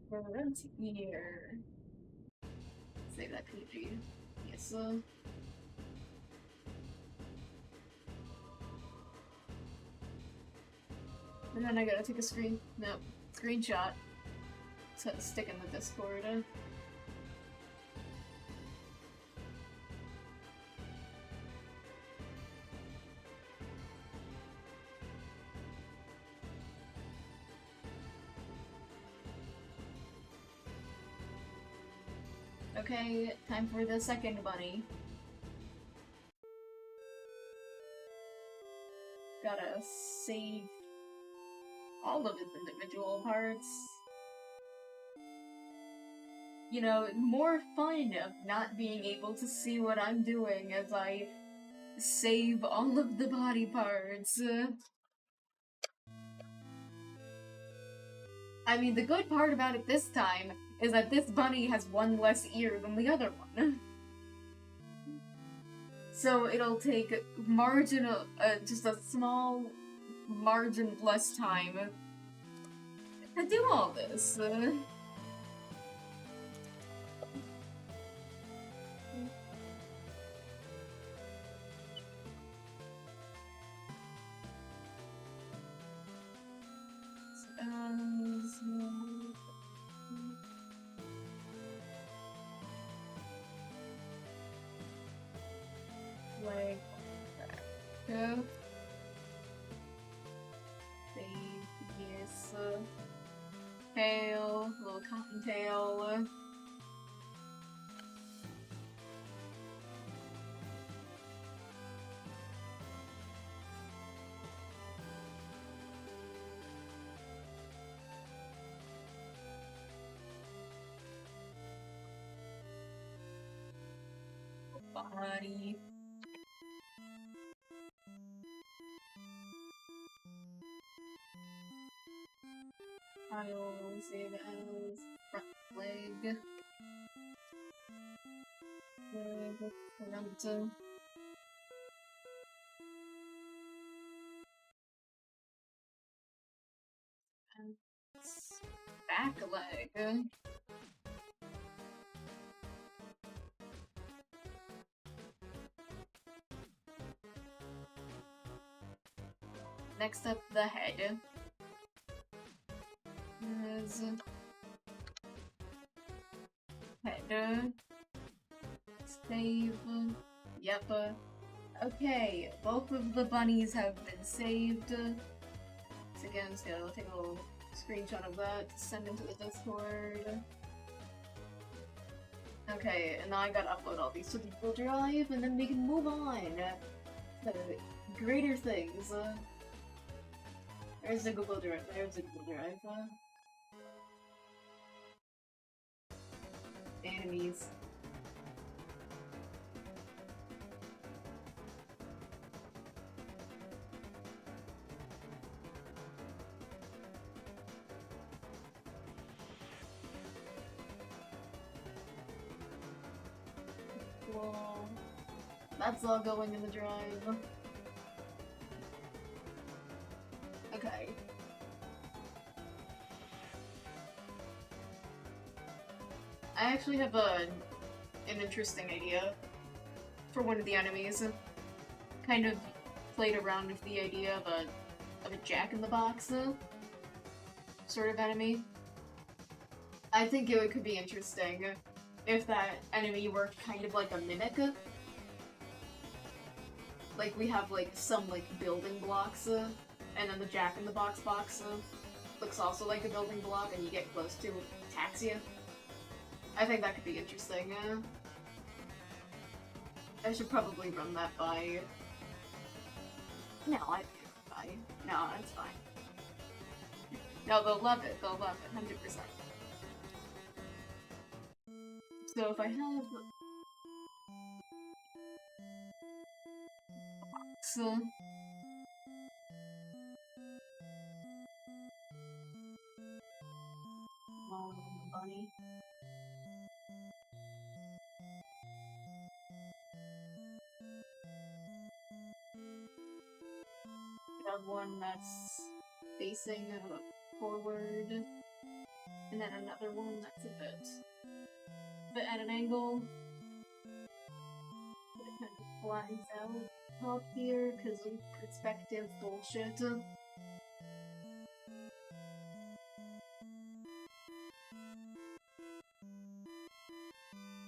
Front ear. Save that PG. Yes, and then I gotta take a screenshot to stick in the Discord. Okay, time for the second bunny. Gotta save all of its individual parts. You know, more fun of not being able to see what I'm doing as I save all of the body parts. I mean, the good part about it this time is that this bunny has one less ear than the other one. So it'll take just a small margin less time to do all this. Like, go. Yes. Tail, little cottontail. Body. I'll save it as front leg. Leg, front. And back leg. Next up, the head. Is head. Save. Yep. Okay, both of the bunnies have been saved. So again, just gotta take a little screenshot of that to send into the Discord. Okay, and now I gotta upload all these to the Google Drive, and then we can move on to greater things. There's the Google Drive. There's the Google Drive. Enemies. Cool. That's all going in the drive. Okay. I actually have an interesting idea for one of the enemies. Kind of played around with the idea of a jack-in-the-box sort of enemy. I think it could be interesting if that enemy worked kind of like a mimic. Like, we have, like, some, like, building blocks, and then the jack-in-the-box box looks also like a building block, and you get close to it, it attacks you. I think that could be interesting. I should probably run that by... No, I can't buy. No, it's fine. No, they'll love it, 100%. So if I have... So... bunny. We have one that's facing forward, and then another one that's a bit at an angle. But it kind of flattens out top here because of perspective bullshit.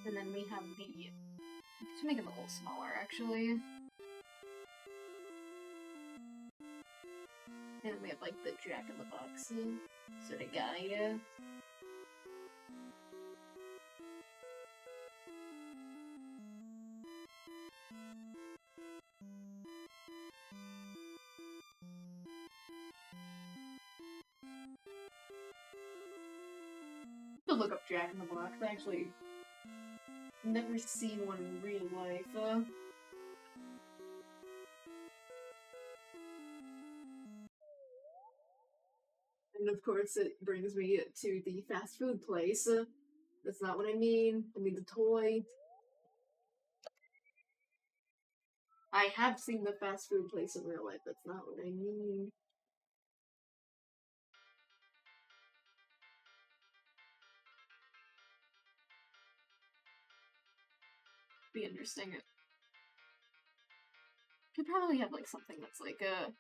And then we have the... to make it a little smaller, actually. And then we have, like, the jack-in-the-box sort of guy. To look up jack-in-the-box, I actually never seen one in real life. And of course it brings me to the fast food place. That's not what I mean. I mean the toy. I have seen the fast food place in real life. That's not what I mean. Be interesting. Could probably have like something that's like a...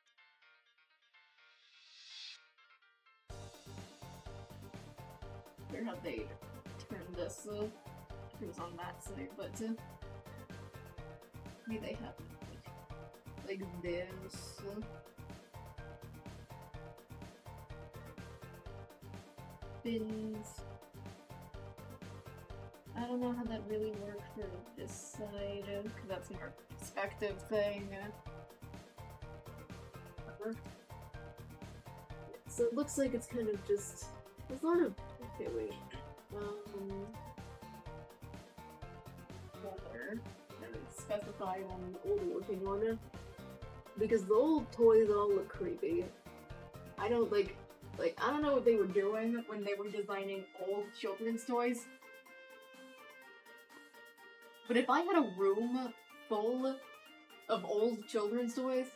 Or how they turn this, who's on that side, but maybe they have like this. Bins. I don't know how that really works for this side, because that's more perspective thing. So it looks like it's kind of just... There's a lot of... Okay, wait. Older. And specify on the older looking one. Because the old toys all look creepy. I don't I don't know what they were doing when they were designing old children's toys. But if I had a room full of old children's toys,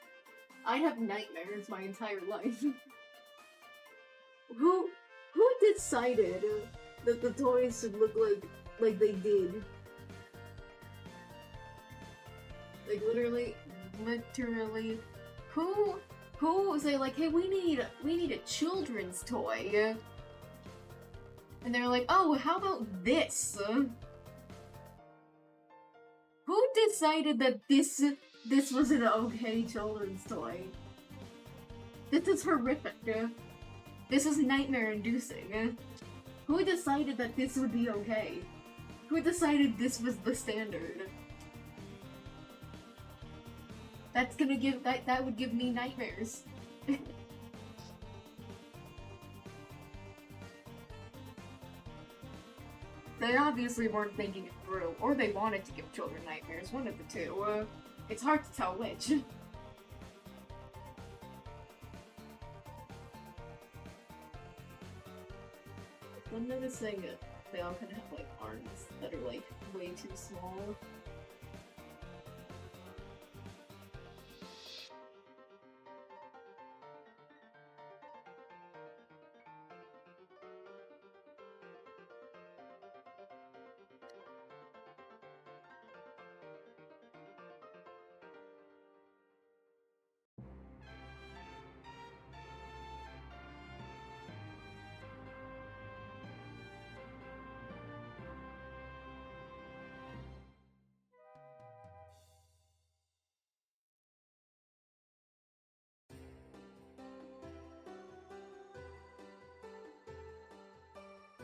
I'd have nightmares my entire life. Who decided that the toys should look like they did? Like literally, who was like, hey, we need a children's toy? And they're like, oh, how about this? Who decided that this was an okay children's toy? This is horrific. This is nightmare-inducing. Who decided that this would be okay? Who decided this was the standard? That's gonna give that would give me nightmares. They obviously weren't thinking it through, or they wanted to give children nightmares, one of the two. It's hard to tell which. I'm noticing they all kind of have like arms that are like way too small.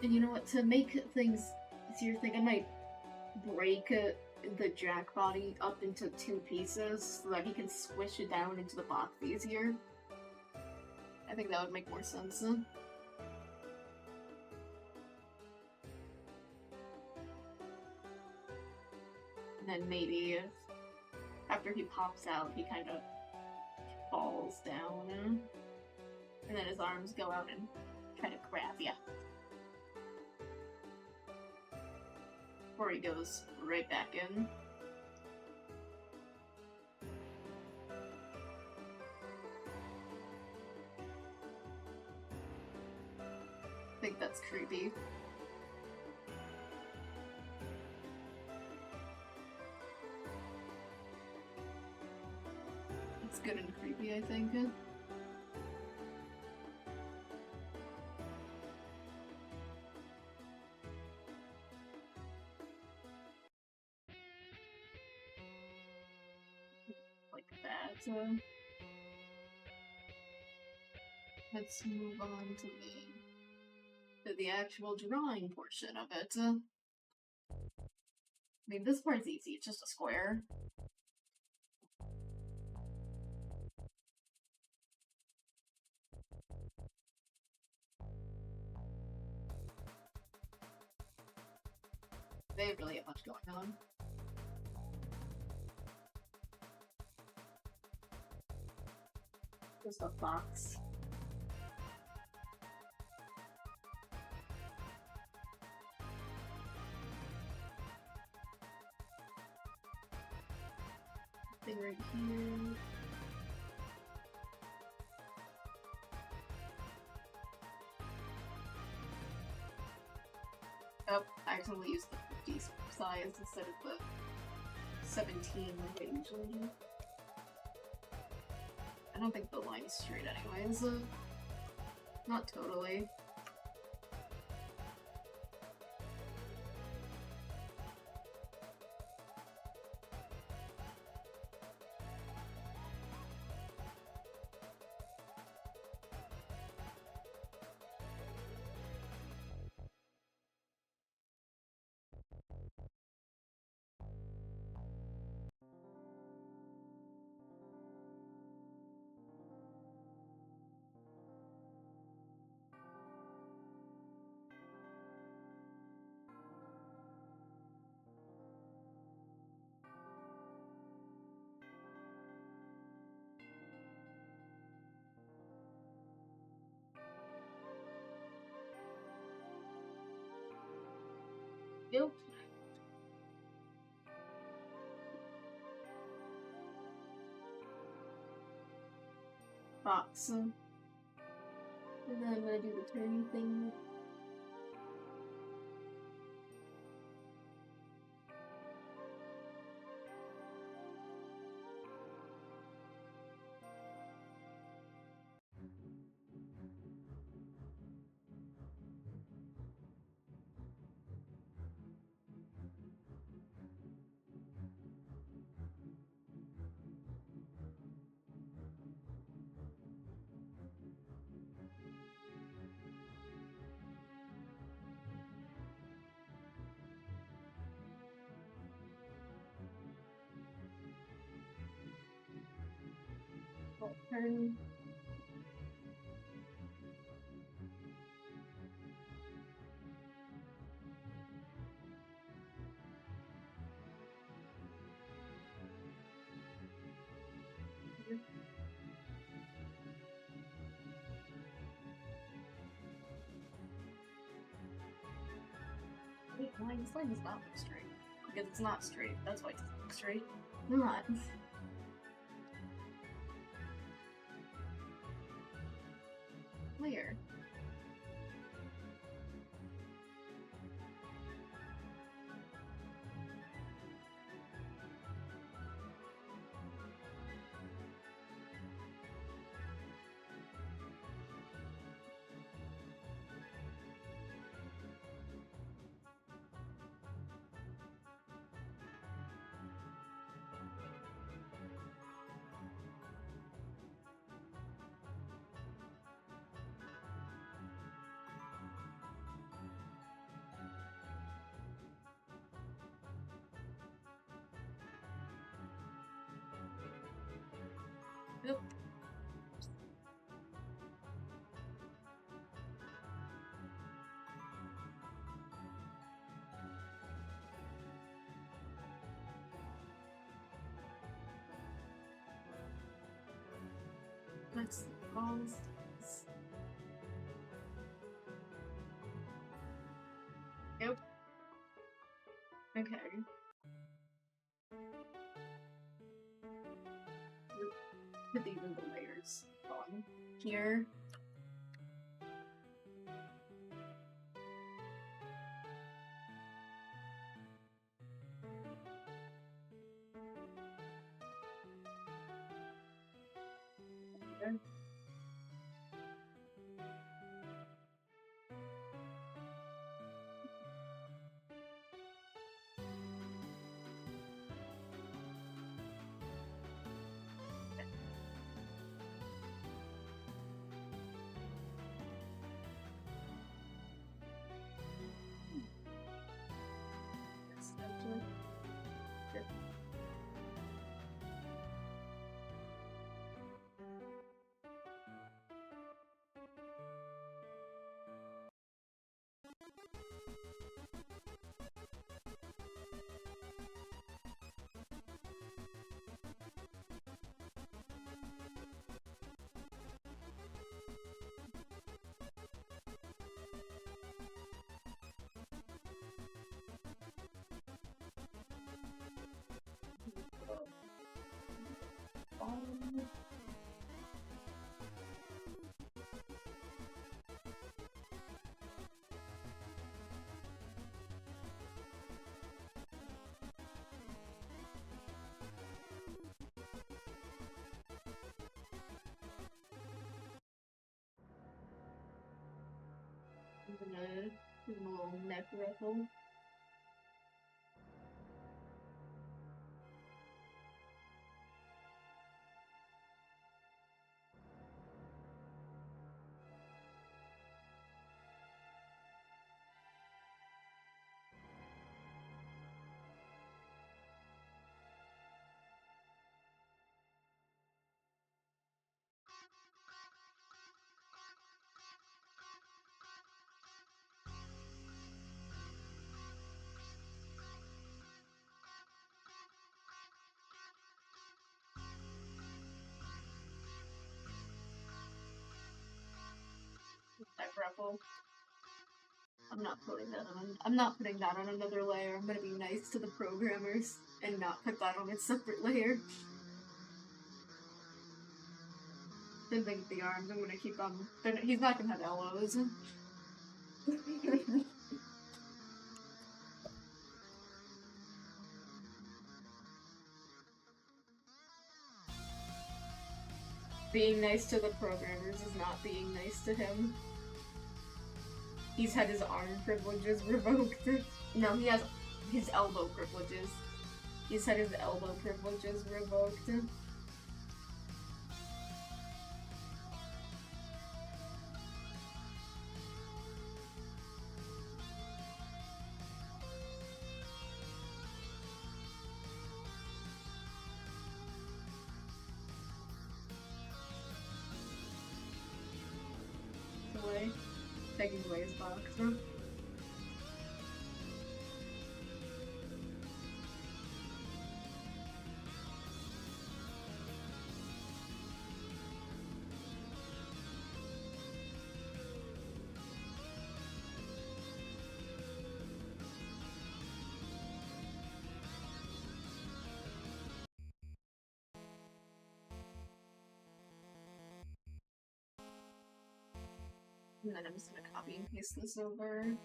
And you know what? To make things easier, I think I might break the Jack body up into 2 pieces so that he can squish it down into the box easier. I think that would make more sense. And then maybe after he pops out, he kind of falls down. And then his arms go out and try to grab you. Before he goes right back in. I think that's creepy. It's good and creepy, I think. Like that. Let's move on to the actual drawing portion of it. I mean, this part's easy. It's just a square. They really have much going on. Just a box. Thing right here. Oh, I accidentally used the 50 size instead of the 17 like I usually do. I don't think the line is straight anyways. Not totally. Yep. Box. And then I'm gonna do the turning thing. Turn. Wait, this line does not look straight. Because it's not straight. That's why it doesn't look straight. Not. Where? Yep. Let's all. Yep. Okay. Put even the layers on here. Okay. I'm gonna do a little neck ruffle. Neck ruffle. I'm not putting that on. I'm not putting that on another layer. I'm gonna be nice to the programmers and not put that on a separate layer. Same thing with the arms. I'm gonna keep them. He's not gonna have elbows. Being nice to the programmers is not being nice to him. He's had his arm privileges revoked. No, he has his elbow privileges. He's had his elbow privileges revoked. Away. Taking away his box. And then I'm just gonna copy and paste this over.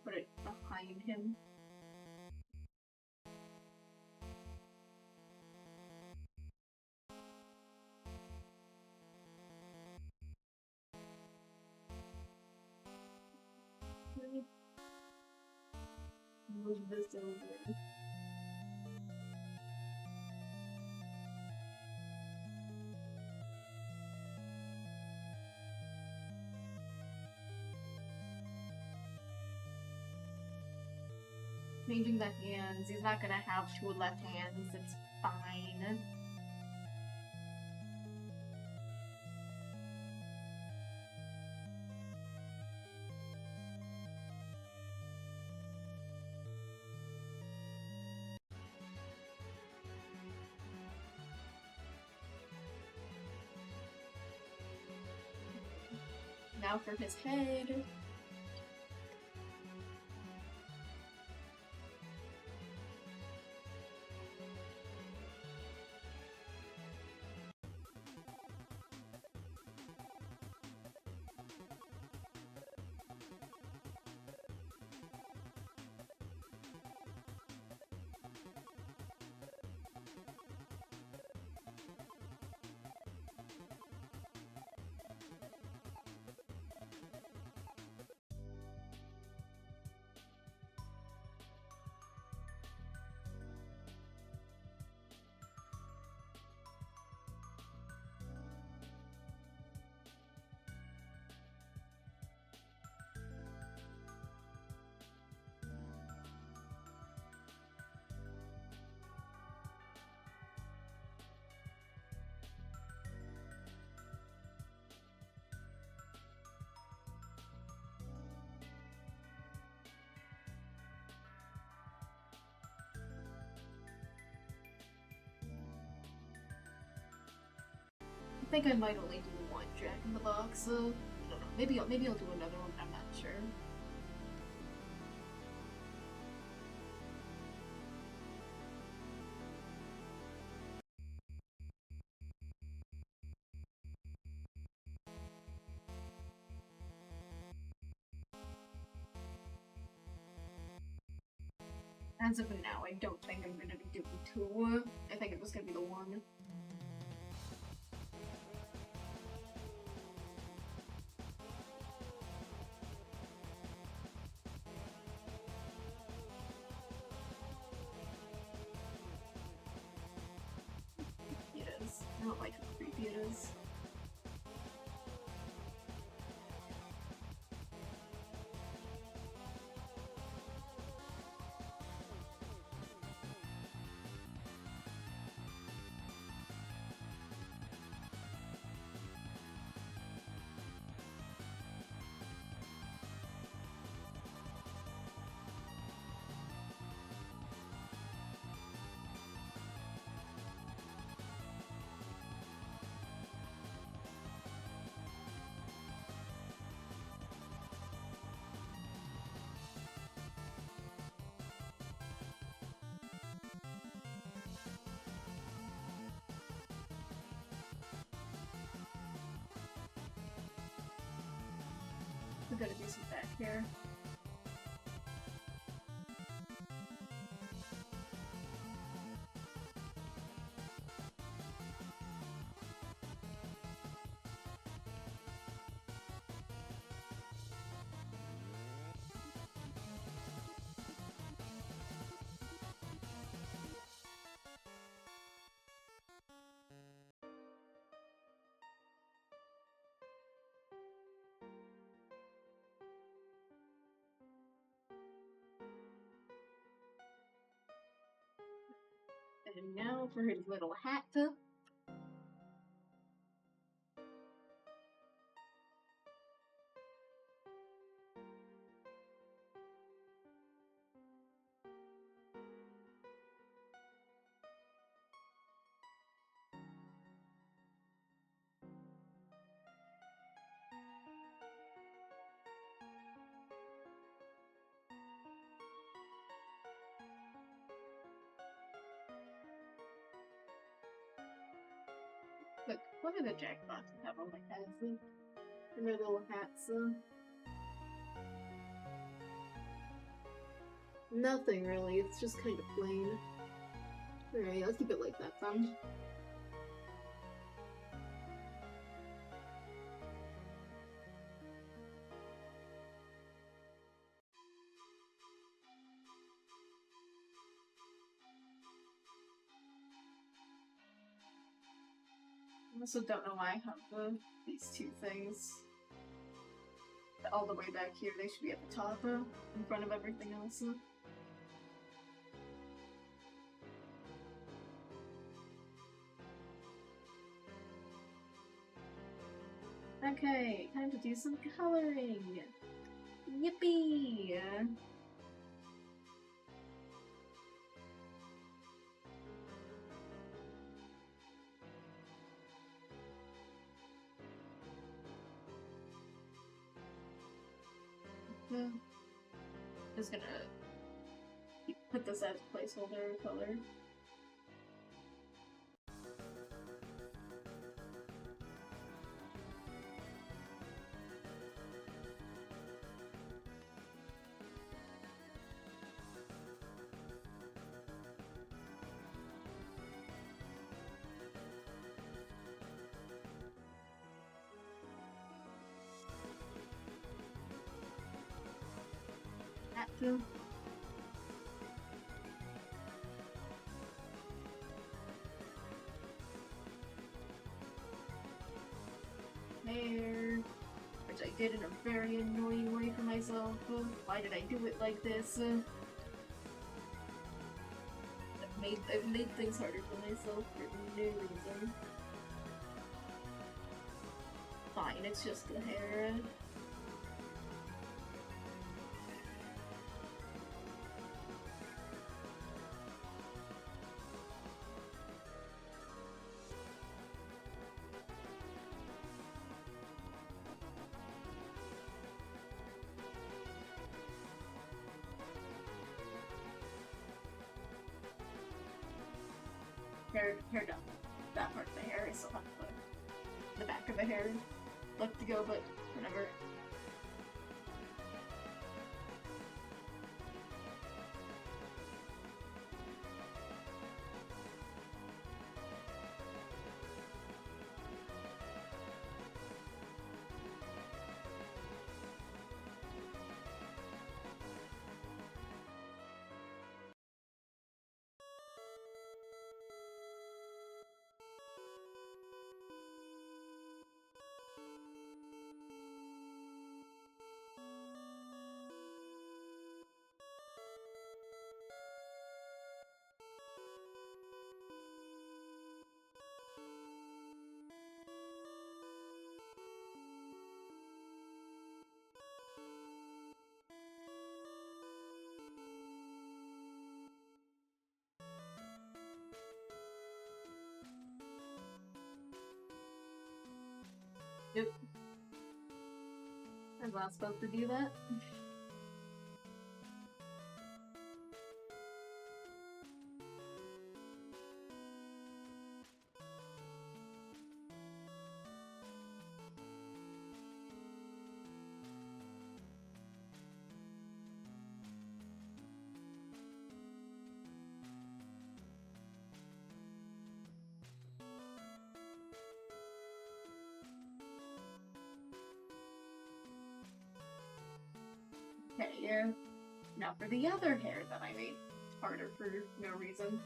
Put it behind him. Move this over. changing the hands. He's not gonna have two left hands. It's fine. Now for his head. I think I might only do one Jack in the Box. I don't know. Maybe I'll do another one. I'm not sure. As of now, I don't think I'm gonna be doing two. I think it was gonna be the one. It is. I don't like how creepy it is. We gotta do some back here. And now for his little hat. Look, what are the jackpots that have on my heads? And their little hats. Nothing really, it's just kind of plain. Alright, I'll keep it like that then. I also don't know why I have these two things all the way back here. They should be at the top in front of everything else. Okay, time to do some coloring. Yippee! Just gonna put this as placeholder color. That too. There. Which I did in a very annoying way for myself. Why did I do it like this? I've made things harder for myself for no reason. Fine, it's just the hair. Hair done. That part of the hair, I still have to put the back of the hair left to go, but whatever. Yep. I was not supposed to do that. Okay, yeah. Now for the other hair that I made harder for no reason.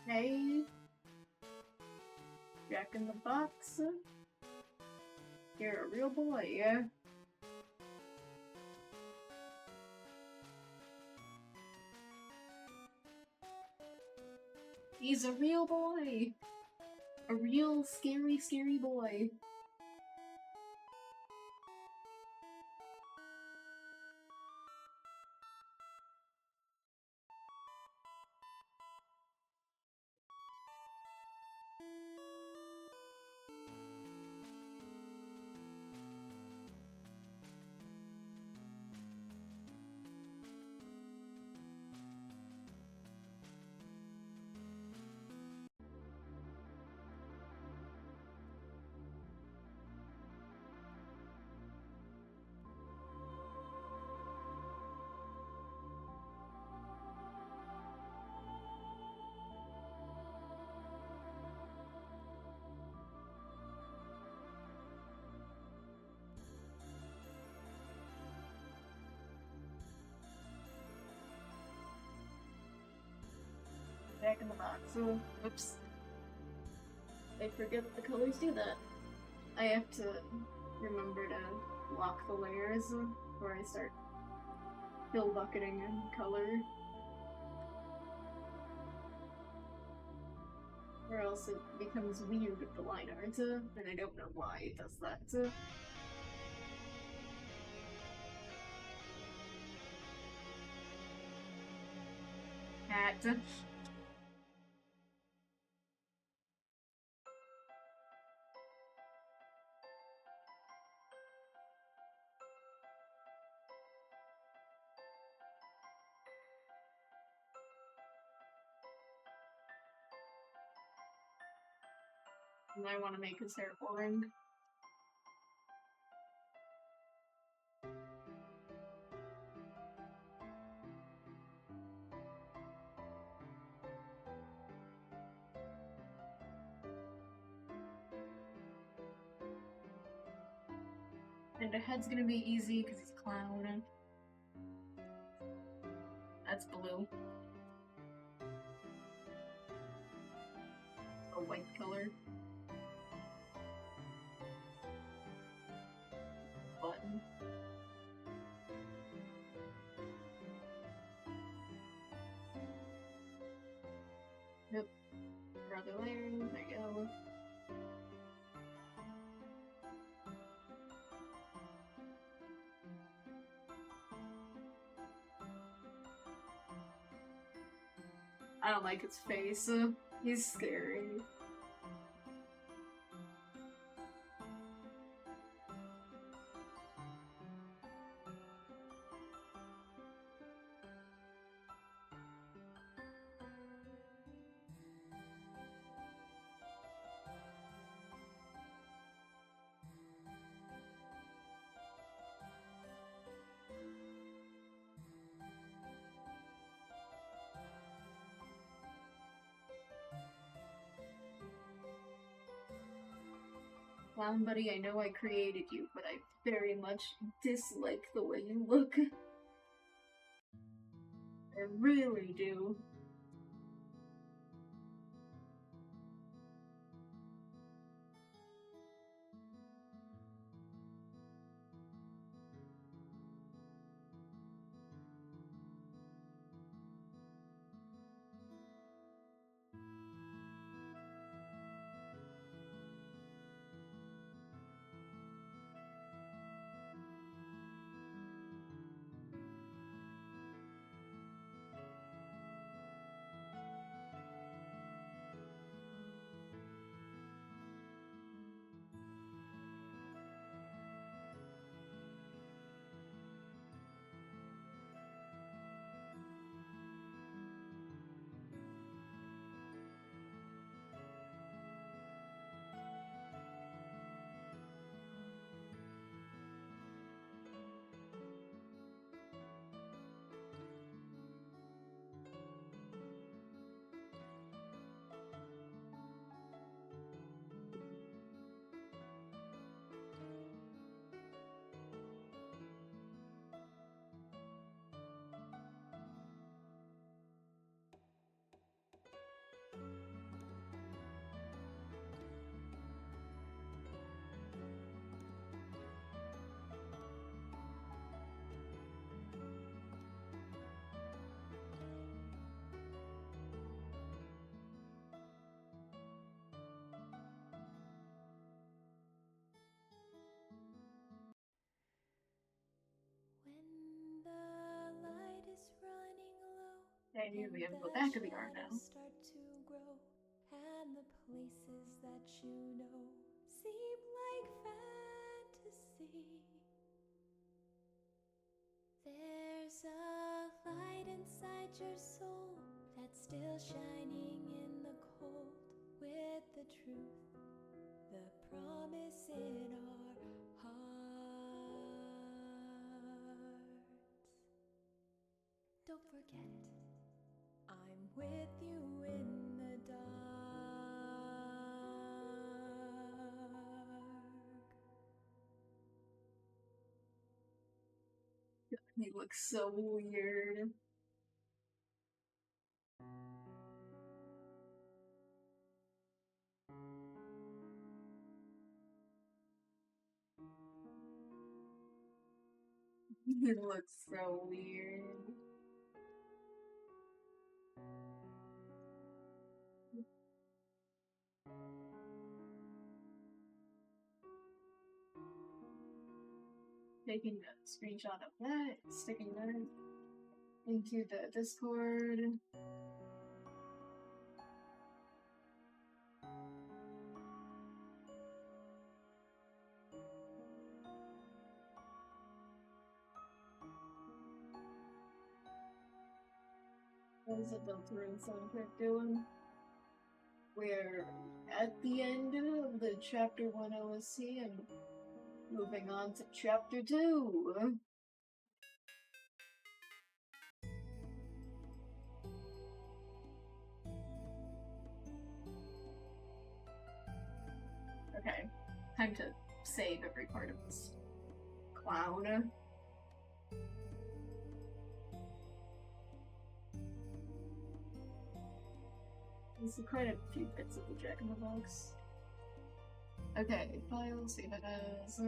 Hey, Jack in the Box. You're a real boy, yeah? He's a real boy! A real scary, scary boy. back in the box. So, oops. I forget the colors do that. I have to remember to lock the layers before I start fill bucketing and color. Or else it becomes weird with the line art, and I don't know why it does that. Cat. And I want to make his hair boring. And the head's gonna be easy because he's a clown. That's blue. A white color. Button. Yep. Brother layer, there you go. I don't like his face. He's scary. Clown buddy, I know I created you, but I very much dislike the way you look. I really do. I knew we have to go back of the yard now. Start to grow, and the places that you know seem like fantasy. There's a light inside your soul that's still shining in the cold, with the truth, the promise in our hearts. Don't forget it. I'm with you in the dark. He looks so weird. It looks so weird. Taking a screenshot of that, sticking that into the Discord. What is it Deltarune soundtrack doing? We're at the end of the chapter 1 OSC and moving on to chapter 2. Okay, time to save every part of this clown. There's quite a few bits of the Jack in the Box. Okay, file, save it as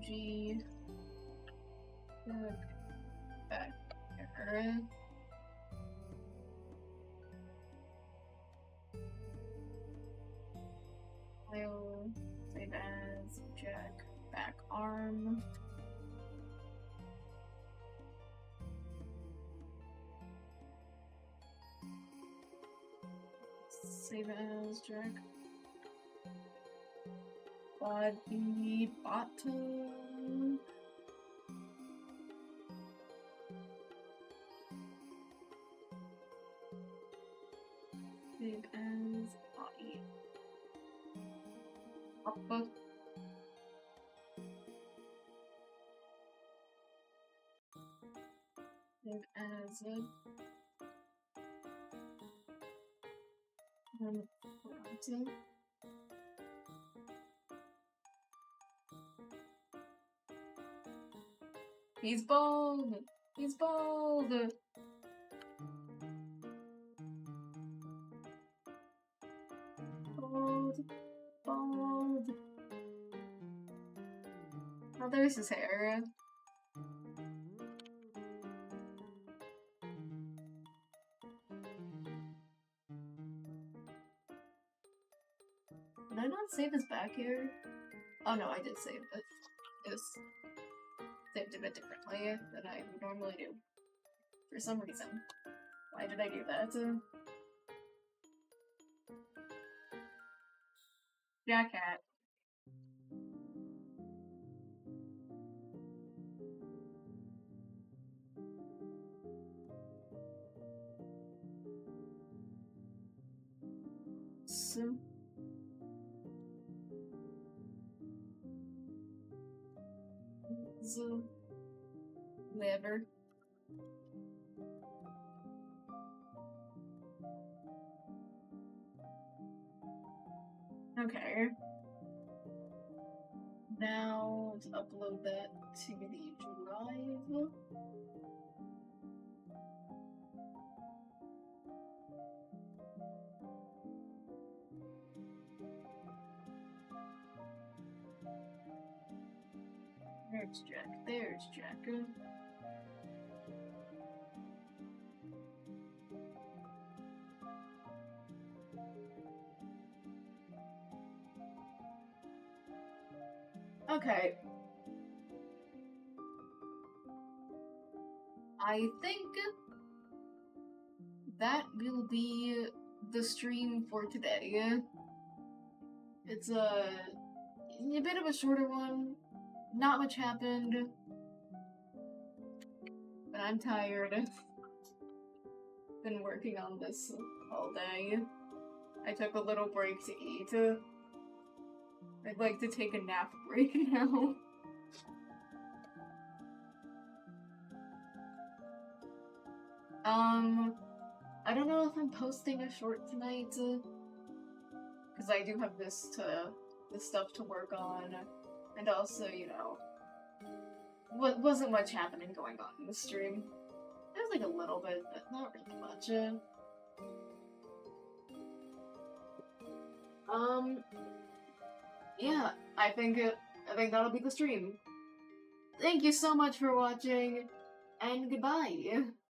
G back here. File, save as Jack back arm. Save as Jack body bottom. Save as body upper. Save as bottom. He's bald! He's bald! Bald. Bald. Oh, there's his hair. Did I not save his back hair? Oh no, I did save it. It was saved a bit differently than I would normally do. For some reason. Why did I do that? Jack hat. So. Liver. Okay. Now to upload that to the drive. There's Jack. There's Jack. Okay. I think that will be the stream for today. It's a bit of a shorter one. Not much happened. But I'm tired. Been working on this all day. I took a little break to eat. I'd like to take a nap break now. I don't know if I'm posting a short tonight, because I do have this stuff to work on, and also, you know, wasn't much happening going on in the stream. There's like a little bit, but not really much. yeah, I think that'll be the stream. Thank you so much for watching, and goodbye.